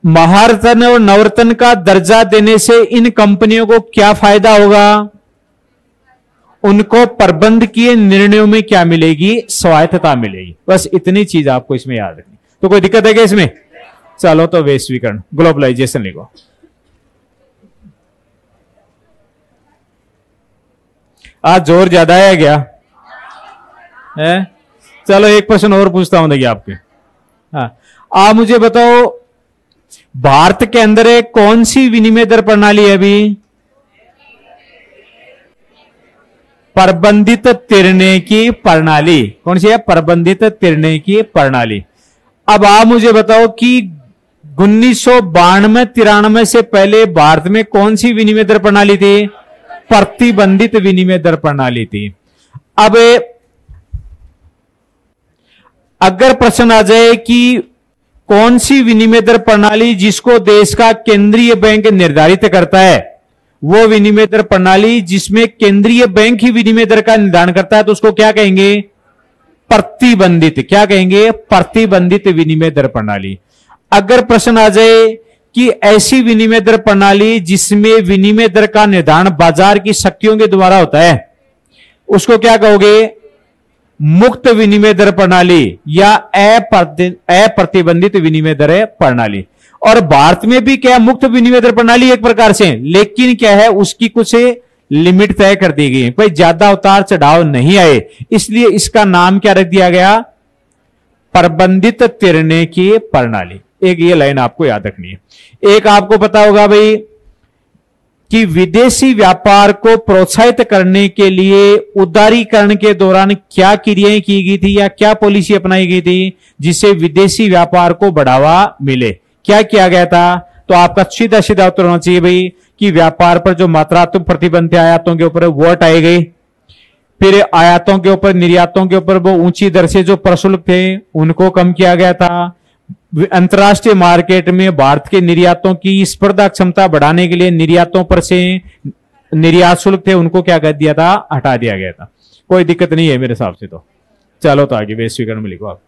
[SPEAKER 1] महारत्न और नवरत्न का दर्जा देने से इन कंपनियों को क्या फायदा होगा? उनको प्रबंधकीय निर्णयों में क्या मिलेगी? स्वायत्तता मिलेगी। बस इतनी चीज आपको इसमें याद रखनी। तो कोई दिक्कत है क्या इसमें? चलो तो वैश्वीकरण, ग्लोबलाइजेशन लिखो। आज जोर ज्यादा है क्या है? चलो एक प्रश्न और पूछता हूं, देखिए आपके। हाँ, आप मुझे बताओ भारत के अंदर एक कौन सी विनिमय दर प्रणाली है अभी? प्रबंधित तिरने की प्रणाली। कौन सी है? प्रबंधित तिरने की प्रणाली। अब आप मुझे बताओ कि 1992-93 से पहले भारत में कौन सी विनिमय दर प्रणाली थी? प्रतिबंधित विनिमय दर प्रणाली थी। अब अगर प्रश्न आ जाए कि कौन सी विनिमय दर प्रणाली जिसको देश का केंद्रीय बैंक निर्धारित करता है, वो विनिमय दर प्रणाली जिसमें केंद्रीय बैंक ही विनिमय दर का निर्धारण करता है, तो उसको क्या कहेंगे? प्रतिबंधित। क्या कहेंगे? प्रतिबंधित विनिमय दर प्रणाली। अगर प्रश्न आ जाए कि ऐसी विनिमय दर प्रणाली जिसमें विनिमय दर का निर्धारण बाजार की शक्तियों के द्वारा होता है, उसको क्या कहोगे? मुक्त विनिमय दर प्रणाली या अप्रतिबंधित विनिमय दर प्रणाली। और भारत में भी क्या मुक्त विनिमय दर प्रणाली एक प्रकार से, लेकिन क्या है उसकी कुछ लिमिट तय कर दी गई है, कोई ज्यादा उतार चढ़ाव नहीं आए, इसलिए इसका नाम क्या रख दिया गया? प्रबंधित तिरने की प्रणाली। एक ये लाइन आपको याद रखनी है। एक आपको पता होगा भाई कि विदेशी व्यापार को प्रोत्साहित करने के लिए उदारीकरण के दौरान क्या क्रियाएं की गई थी या क्या पॉलिसी अपनाई गई थी जिससे विदेशी व्यापार को बढ़ावा मिले? क्या किया गया था? तो आपका सीधा सीधा उत्तर होना चाहिए भाई कि व्यापार पर जो मात्रात्मक प्रतिबंध थे आयातों के ऊपर वो हटाए गए। फिर आयातों के ऊपर, निर्यातों के ऊपर वो ऊंची दर से जो प्रशुल्क थे उनको कम किया गया था। अंतर्राष्ट्रीय मार्केट में भारत के निर्यातों की स्पर्धा क्षमता बढ़ाने के लिए निर्यातों पर से निर्यात शुल्क थे उनको क्या कर दिया था? हटा दिया गया था। कोई दिक्कत नहीं है मेरे हिसाब से। तो चलो तो आगे वैश्वीकरण में लिखो आप।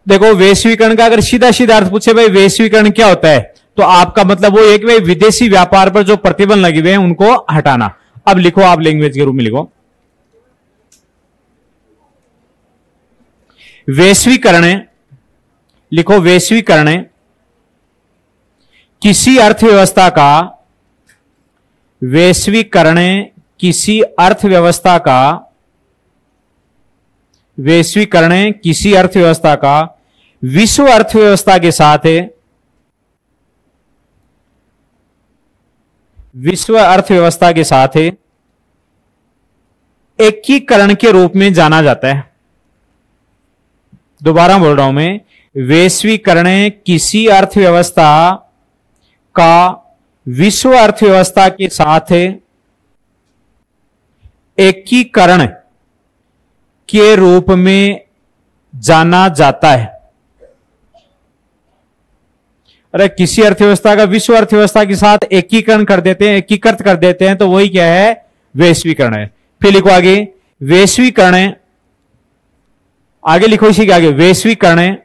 [SPEAKER 1] देखो वैश्वीकरण का अगर सीधा सीधा अर्थ पूछे भाई वैश्वीकरण क्या होता है, तो आपका मतलब वो एक भाई विदेशी व्यापार पर जो प्रतिबंध लगे हुए हैं उनको हटाना। अब लिखो आप लैंग्वेज के रूप में लिखो, वैश्वीकरण। लिखो वैश्वीकरण किसी अर्थव्यवस्था का, वैश्वीकरण किसी अर्थव्यवस्था का, वैश्वीकरण किसी अर्थव्यवस्था का विश्व अर्थव्यवस्था के साथ, विश्व अर्थव्यवस्था के साथ एकीकरण के रूप में जाना जाता है। दोबारा बोल रहा हूं मैं, वैश्वीकरण किसी अर्थव्यवस्था का विश्व अर्थव्यवस्था के साथ एकीकरण के रूप में जाना जाता है। अरे किसी अर्थव्यवस्था का विश्व अर्थव्यवस्था के साथ एकीकरण कर देते हैं, एकीकृत कर देते हैं, तो वही क्या है? वैश्वीकरण है। फिर लिखो आगे, वैश्वीकरण, आगे लिखो इसी के आगे, वैश्वीकरण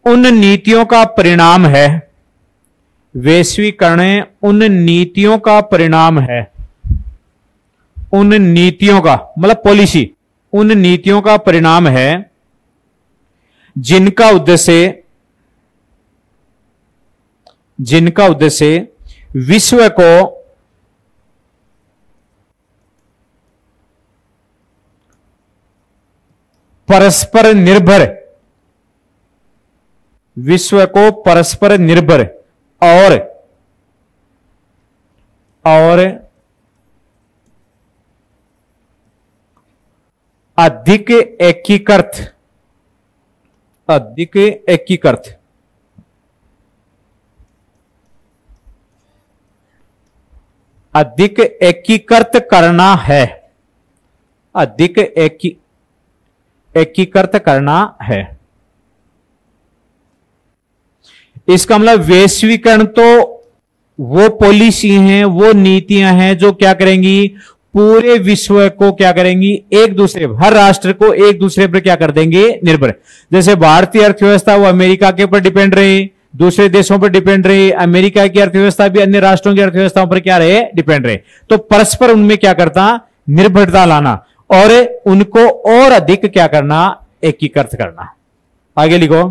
[SPEAKER 1] उन नीतियों का परिणाम है, वैश्वीकरण उन नीतियों का परिणाम है, उन नीतियों का मतलब पॉलिसी, उन नीतियों का परिणाम है जिनका उद्देश्य विश्व को परस्पर निर्भर, विश्व को परस्पर निर्भर और अधिक एकीकृत, अधिक एकीकृत, अधिक एकीकृत करना है, अधिक एकीकृत करना है। इसका मतलब वैश्वीकरण तो वो पॉलिसी हैं, वो नीतियां हैं जो क्या करेंगी? पूरे विश्व को क्या करेंगी? एक दूसरे, हर राष्ट्र को एक दूसरे पर क्या कर देंगे? निर्भर। जैसे भारतीय अर्थव्यवस्था वो अमेरिका के ऊपर डिपेंड रही, दूसरे देशों पर डिपेंड रहे, अमेरिका की अर्थव्यवस्था भी अन्य राष्ट्रों की अर्थव्यवस्थाओं पर क्या रहे, डिपेंड रहे। तो परस्पर उनमें क्या करता, निर्भरता लाना और उनको और अधिक क्या करना, एकीकृत करना। आगे लिखो।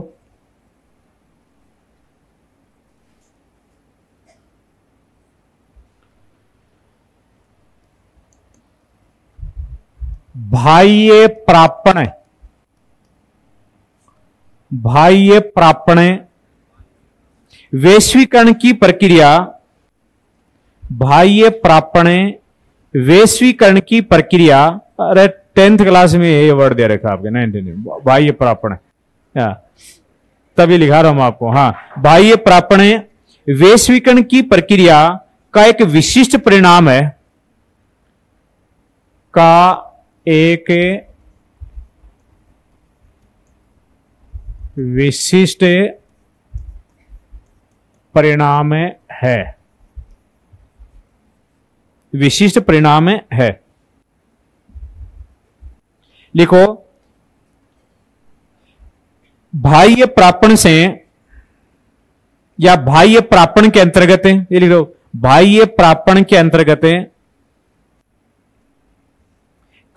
[SPEAKER 1] बाह्य प्रापण, बाह्य प्रापण वैश्वीकरण की प्रक्रिया, बाह्य प्रापण वैश्वीकरण की प्रक्रिया। अरे 10th क्लास में ये वर्ड दे रखा आपके 19 में, बाह्य प्रापण, तभी लिखा रहा हूं आपको। हाँ, बाह्य प्रापण वैश्वीकरण की प्रक्रिया का एक विशिष्ट परिणाम है, का एक विशिष्ट परिणाम है, विशिष्ट परिणाम है। लिखो, बाह्य प्रापण से या बाह्य प्रापण के अंतर्गत, ये लिखो, बाह्य प्रापण के अंतर्गत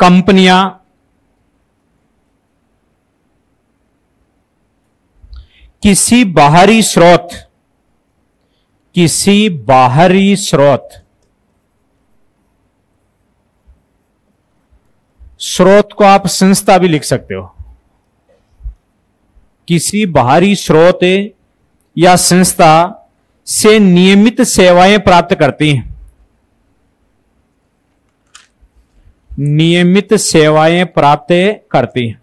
[SPEAKER 1] कंपनियां किसी बाहरी स्रोत, किसी बाहरी स्रोत, स्रोत को आप संस्था भी लिख सकते हो, किसी बाहरी स्रोत या संस्था से नियमित सेवाएं प्राप्त करती हैं, नियमित सेवाएं प्राप्त करती हैं।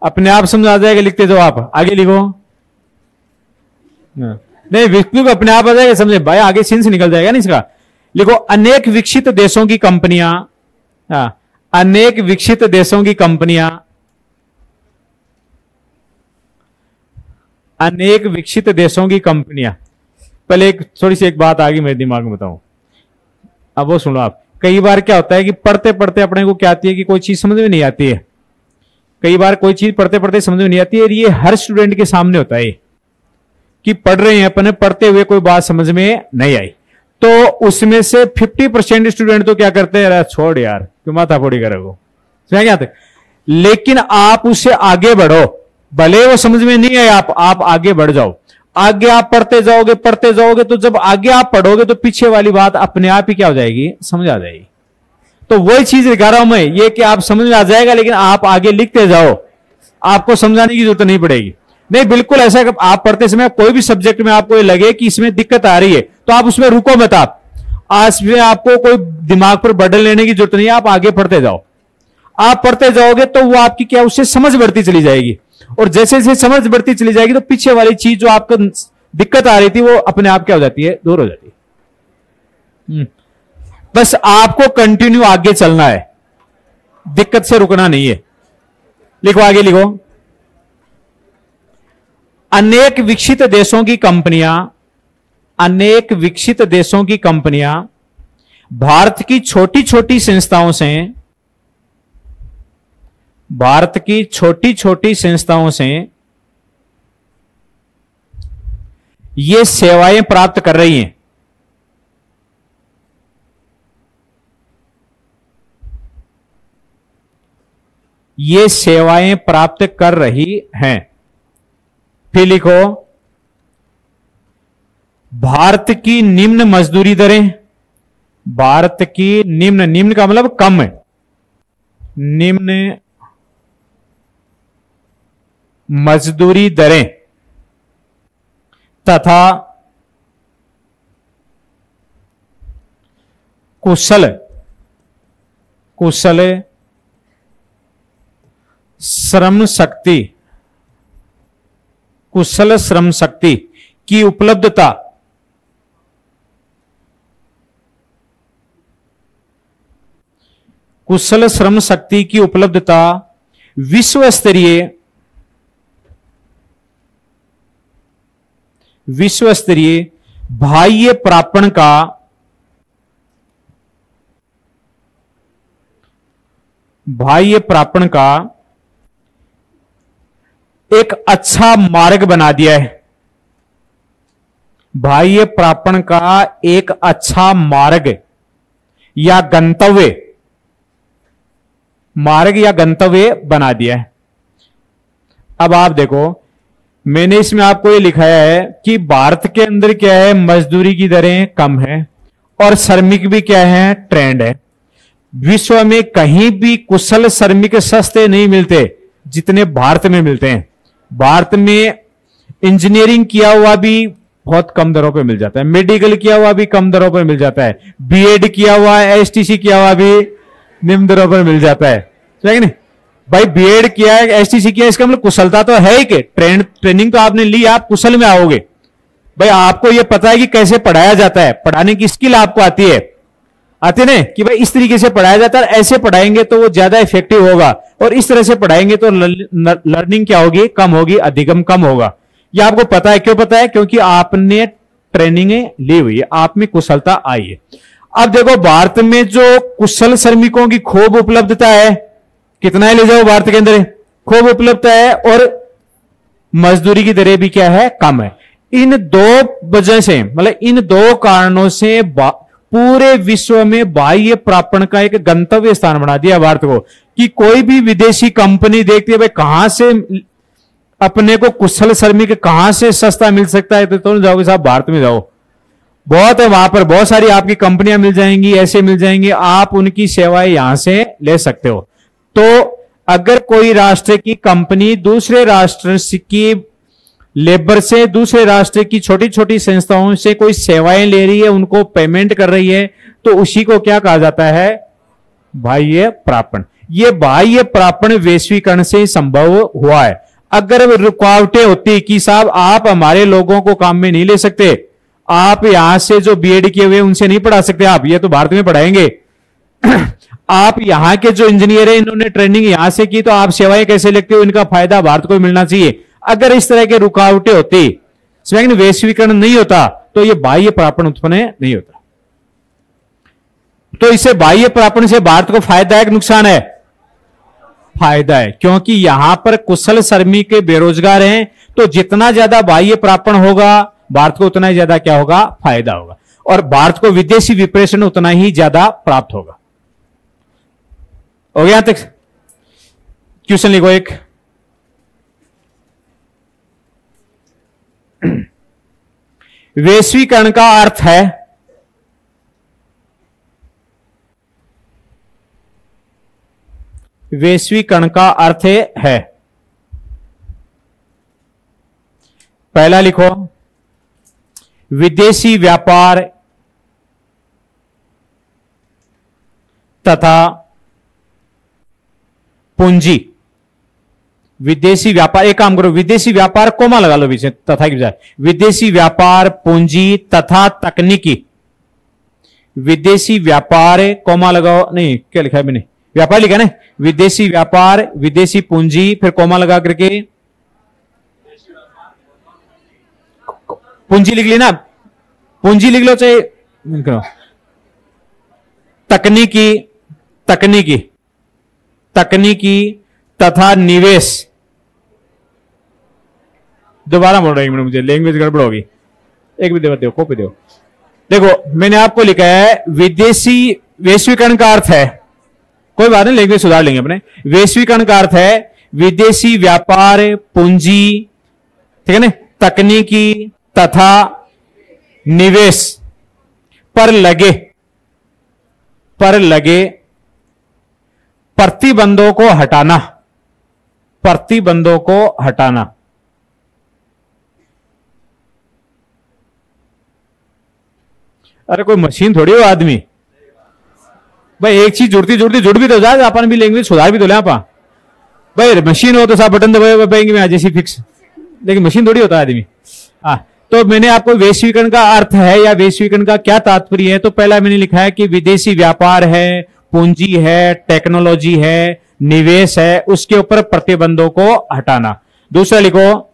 [SPEAKER 1] अपने आप समझ आ जाएगा, लिखते जाओ आप। आगे लिखो, नहीं बिल्कुल अपने आप आ जाएगा समझे भाई, आगे सीन से निकल जाएगा ना इसका। लिखो, अनेक विकसित देशों की कंपनियां, अनेक विकसित देशों की कंपनियां, अनेक विकसित देशों की कंपनियां। पहले एक थोड़ी सी एक बात आ गई मेरे दिमाग में, बताऊं अब वो सुनो आप। कई बार क्या होता है कि पढ़ते पढ़ते अपने को क्या आती है कि कोई चीज समझ में नहीं आती है, कई बार कोई चीज पढ़ते पढ़ते समझ में नहीं आती है। ये हर स्टूडेंट के सामने होता है कि पढ़ रहे हैं अपने, पढ़ते हुए कोई बात समझ में नहीं आई, तो उसमें से 50% स्टूडेंट तो क्या करते हैं, छोड़ यार क्यों माथा फोड़ी करोगे, समझ क्या आते। लेकिन आप उससे आगे बढ़ो, भले वो समझ में नहीं आए, आप आगे बढ़ जाओ, आगे आप पढ़ते जाओगे पढ़ते जाओगे, तो जब आगे आप पढ़ोगे तो पीछे वाली बात अपने आप ही क्या हो जाएगी, समझ आ जाएगी। तो वही चीज दिखा रहा हूं मैं, ये कि आप समझ में आ जाएगा, लेकिन आप आगे लिखते जाओ, आपको समझाने की जरूरत नहीं पड़ेगी। नहीं, बिल्कुल ऐसा कि आप पढ़ते समय कोई भी सब्जेक्ट में आपको ये लगे कि इसमें दिक्कत आ रही है, तो आप उसमें रुको मत। आप आज में आपको कोई दिमाग पर बर्डन लेने की जरूरत नहीं है, आप आगे पढ़ते जाओ। आप पढ़ते जाओगे तो वो आपकी क्या, उससे समझ बढ़ती चली जाएगी, और जैसे जैसे समझ बढ़ती चली जाएगी तो पीछे वाली चीज जो आपको दिक्कत आ रही थी वो अपने आप क्या हो जाती है, दूर हो जाती है। बस आपको कंटिन्यू आगे चलना है, दिक्कत से रुकना नहीं है। लिखो, आगे लिखो। अनेक विकसित देशों की कंपनियां, अनेक विकसित देशों की कंपनियां भारत की छोटी छोटी संस्थाओं से, भारत की छोटी छोटी संस्थाओं से ये सेवाएं प्राप्त कर रही हैं। ये सेवाएं प्राप्त कर रही हैं। फिर लिखो, भारत की निम्न मजदूरी दरें, भारत की निम्न, निम्न का मतलब कम है, निम्न मजदूरी दरें तथा कुशल कुशल श्रम शक्ति, कुशल श्रम शक्ति की उपलब्धता, कुशल श्रम शक्ति की उपलब्धता विश्व स्तरीय, विश्व स्तरीय बाह्य प्रापण का, बाह्य प्रापण का एक अच्छा मार्ग बना दिया है, बाह्य प्रापण का एक अच्छा मार्ग या गंतव्य, मार्ग या गंतव्य बना दिया है। अब आप देखो, मैंने इसमें आपको ये लिखाया है कि भारत के अंदर क्या है, मजदूरी की दरें कम है और श्रमिक भी क्या है, ट्रेंड है। विश्व में कहीं भी कुशल श्रमिक सस्ते नहीं मिलते जितने भारत में मिलते हैं। भारत में इंजीनियरिंग किया हुआ भी बहुत कम दरों पे मिल जाता है, मेडिकल किया हुआ भी कम दरों पर मिल जाता है, बीएड किया हुआ है, एसटीसी किया हुआ भी निम्न दरों पर मिल जाता है, ठीक नहीं भाई। बीएड किया है, एसटीसी किया है, इसका मतलब कुशलता तो है ही कि ट्रेनिंग तो आपने ली, आप कुशल में आओगे भाई। आपको यह पता है कि कैसे पढ़ाया जाता है, पढ़ाने की स्किल आपको आती है, आते ना कि भाई इस तरीके से पढ़ाया जाता है, ऐसे पढ़ाएंगे तो वो ज्यादा इफेक्टिव होगा, और इस तरह से पढ़ाएंगे तो लर्निंग क्या होगी, कम होगी, अधिगम कम होगा। ये आपको पता है, क्यों पता है, क्योंकि आपने ट्रेनिंग ली हुई है, आप में कुशलता आई है। अब देखो, भारत में जो कुशल श्रमिकों की खूब उपलब्धता है, कितना है ले जाओ, भारत के अंदर खूब उपलब्धता है, और मजदूरी की दरें भी क्या है, कम है। इन दो वजह से, मतलब इन दो कारणों से पूरे विश्व में बाह्य प्रापण का एक गंतव्य स्थान बना दिया भारत को, कि कोई भी विदेशी कंपनी देखती है भाई कहां से अपने को कुशल श्रमिक कहां से सस्ता मिल सकता है, तो तुम जाओगे साहब भारत में जाओ, बहुत है वहां पर, बहुत सारी आपकी कंपनियां मिल जाएंगी, ऐसे मिल जाएंगी, आप उनकी सेवाएं यहां से ले सकते हो। तो अगर कोई राष्ट्र की कंपनी दूसरे राष्ट्र की लेबर से, दूसरे राष्ट्र की छोटी छोटी संस्थाओं से कोई सेवाएं ले रही है, उनको पेमेंट कर रही है, तो उसी को क्या कहा जाता है, बाह्य प्रापण। ये बाह्य प्रापण वैश्वीकरण से संभव हुआ है। अगर रुकावटें होती कि साहब आप हमारे लोगों को काम में नहीं ले सकते, आप यहां से जो बीएड किए हुए उनसे नहीं पढ़ा सकते, आप ये तो भारत में पढ़ाएंगे आप यहां के जो इंजीनियर है, इन्होंने ट्रेनिंग यहां से की, तो आप सेवाएं कैसे लेते हो, इनका फायदा भारत को मिलना चाहिए। अगर इस तरह के रुकावटें होती, वैश्वीकरण नहीं होता, तो यह बाह्य प्रापण उत्पन्न नहीं होता। तो इससे बाह्य प्रापण से भारत को फायदा है कि नुकसान है, फायदा है, क्योंकि यहां पर कुशल श्रमिक बेरोजगार हैं, तो जितना ज्यादा बाह्य प्रापण होगा भारत को उतना ही ज्यादा क्या होगा, फायदा होगा, और भारत को विदेशी विप्रेषण उतना ही ज्यादा प्राप्त होगा। हो गया यहां तक? क्वेश्चन लिखो एक, वैश्वीकरण का अर्थ है, वैश्वीकरण का अर्थ है, पहला लिखो विदेशी व्यापार तथा पूंजी। विदेशी व्यापार, एक काम करो, विदेशी व्यापार कोमा लगा लो पीछे, तथा की बजाय विदेशी व्यापार, पूंजी तथा तकनीकी। विदेशी व्यापार कोमा लगाओ, नहीं क्या लिखा है मैंने, व्यापार लिखा ना, विदेशी व्यापार, विदेशी पूंजी, फिर कोमा लगा करके पूंजी लिख ली ना, पूंजी लिख लो, चाहे तकनीकी, तकनीकी, तकनीकी तथा निवेश। दोबारा बोल रही हूं, मुझे लैंग्वेज गड़बड़ होगी, एक भी दो कॉपी दो। देखो मैंने आपको लिखा है विदेशी, वैश्वीकरण का अर्थ है, कोई बात नहीं लैंग्वेज सुधार लेंगे अपने, वैश्वीकरण का अर्थ है विदेशी व्यापार, पूंजी, ठीक है ना, तकनीकी तथा निवेश पर लगे प्रतिबंधों को हटाना, प्रतिबंधों को हटाना। अरे कोई मशीन थोड़ी हो आदमी, भाई एक चीज जुड़ती जुड़ती जुड़ भी तो जाए, अपन भी लैंग्वेज सुधार भी तो ले आपा। भाई मशीन हो तो साहब बटन दबाएंगे मैं जैसी फिक्स, लेकिन मशीन थोड़ी होता है आदमी। तो मैंने आपको वैश्वीकरण का अर्थ है या वैश्वीकरण का क्या तात्पर्य है, तो पहला मैंने लिखा है कि विदेशी व्यापार है, पूंजी है, टेक्नोलॉजी है, निवेश है, उसके ऊपर प्रतिबंधों को हटाना। दूसरा लिखो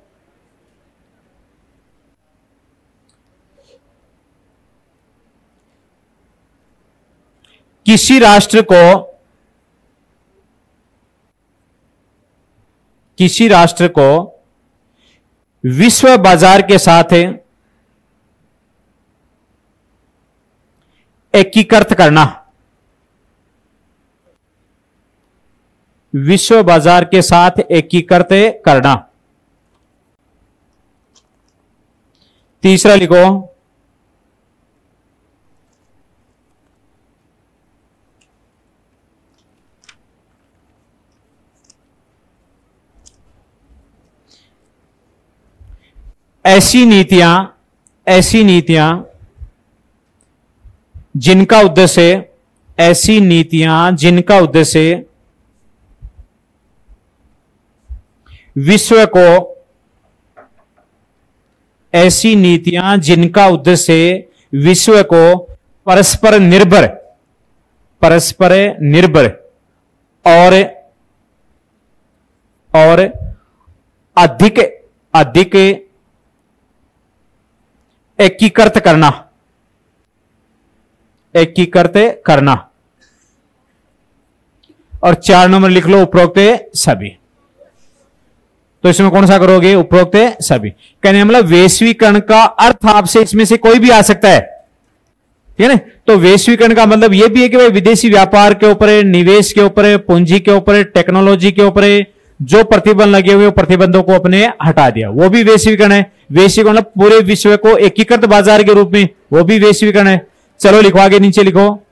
[SPEAKER 1] किसी राष्ट्र को विश्व बाजार के साथ एकीकृत करना, विश्व बाजार के साथ एकीकृत करना। तीसरा लिखो, ऐसी नीतियां जिनका उद्देश्य विश्व को परस्पर निर्भर और अधिक एकीकृत करना। और 4 नंबर लिख लो, उपरोक्त सभी। तो इसमें कौन सा करोगे? उपरोक्त सभी। कहने मतलब वैश्वीकरण का अर्थ आपसे इसमें से कोई भी आ सकता है, ठीक है ना। तो वैश्वीकरण का मतलब यह भी है कि भाई विदेशी व्यापार के ऊपर, निवेश के ऊपर, पूंजी के ऊपर, टेक्नोलॉजी के ऊपर जो प्रतिबंध लगे हुए प्रतिबंधों को अपने हटा दिया, वो भी वैश्वीकरण है। वैश्वीकरण मतलब पूरे विश्व को एकीकृत बाजार के रूप में, वो भी वैश्वीकरण है। चलो लिखो, आगे नीचे लिखो,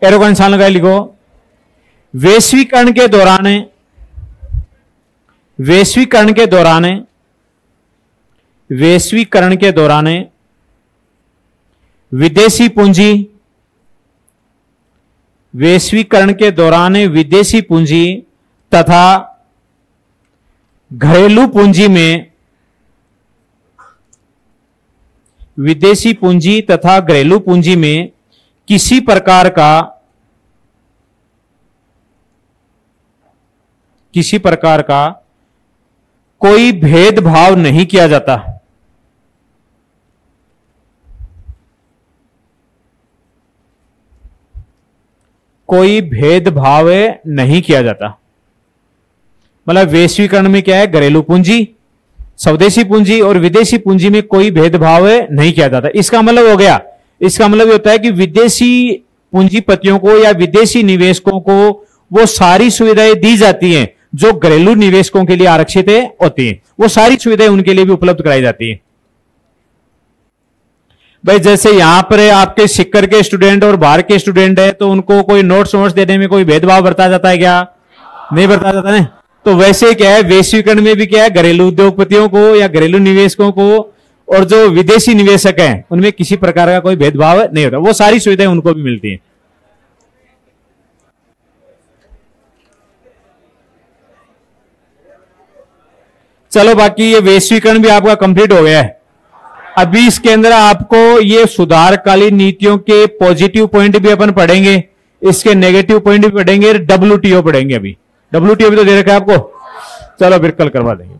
[SPEAKER 1] एरो का निशान लगाए, लिखो वैश्वीकरण के दौरान विदेशी पूंजी तथा घरेलू पूंजी में किसी प्रकार का कोई भेदभाव नहीं किया जाता। मतलब वैश्वीकरण में क्या है? घरेलू पूंजी, स्वदेशी पूंजी और विदेशी पूंजी में कोई भेदभाव नहीं किया जाता। इसका मतलब हो गया, इसका मतलब ये होता है कि विदेशी पूंजीपतियों को या विदेशी निवेशकों को वो सारी सुविधाएं दी जाती हैं जो घरेलू निवेशकों के लिए आरक्षित होती हैं। वो सारी सुविधाएं उनके लिए भी उपलब्ध कराई जाती हैं। भाई जैसे यहां पर आपके सिक्कर के स्टूडेंट और बाहर के स्टूडेंट है, तो उनको कोई नोट्स देने में कोई भेदभाव बरता जाता है क्या? नहीं बरता जाता ना। तो वैसे क्या है, वैश्वीकरण में भी क्या है, घरेलू उद्योगपतियों को या घरेलू निवेशकों को और जो विदेशी निवेशक हैं उनमें किसी प्रकार का कोई भेदभाव नहीं होता, वो सारी सुविधाएं उनको भी मिलती हैं। चलो बाकी ये वैश्वीकरण भी आपका कंप्लीट हो गया है। अभी इसके अंदर आपको ये सुधारकालीन नीतियों के पॉजिटिव पॉइंट भी अपन पढ़ेंगे, इसके नेगेटिव पॉइंट भी पढ़ेंगे, WTO पढ़ेंगे। अभी WTO भी तो दे रखा है आपको, चलो फिर कल करवा देंगे।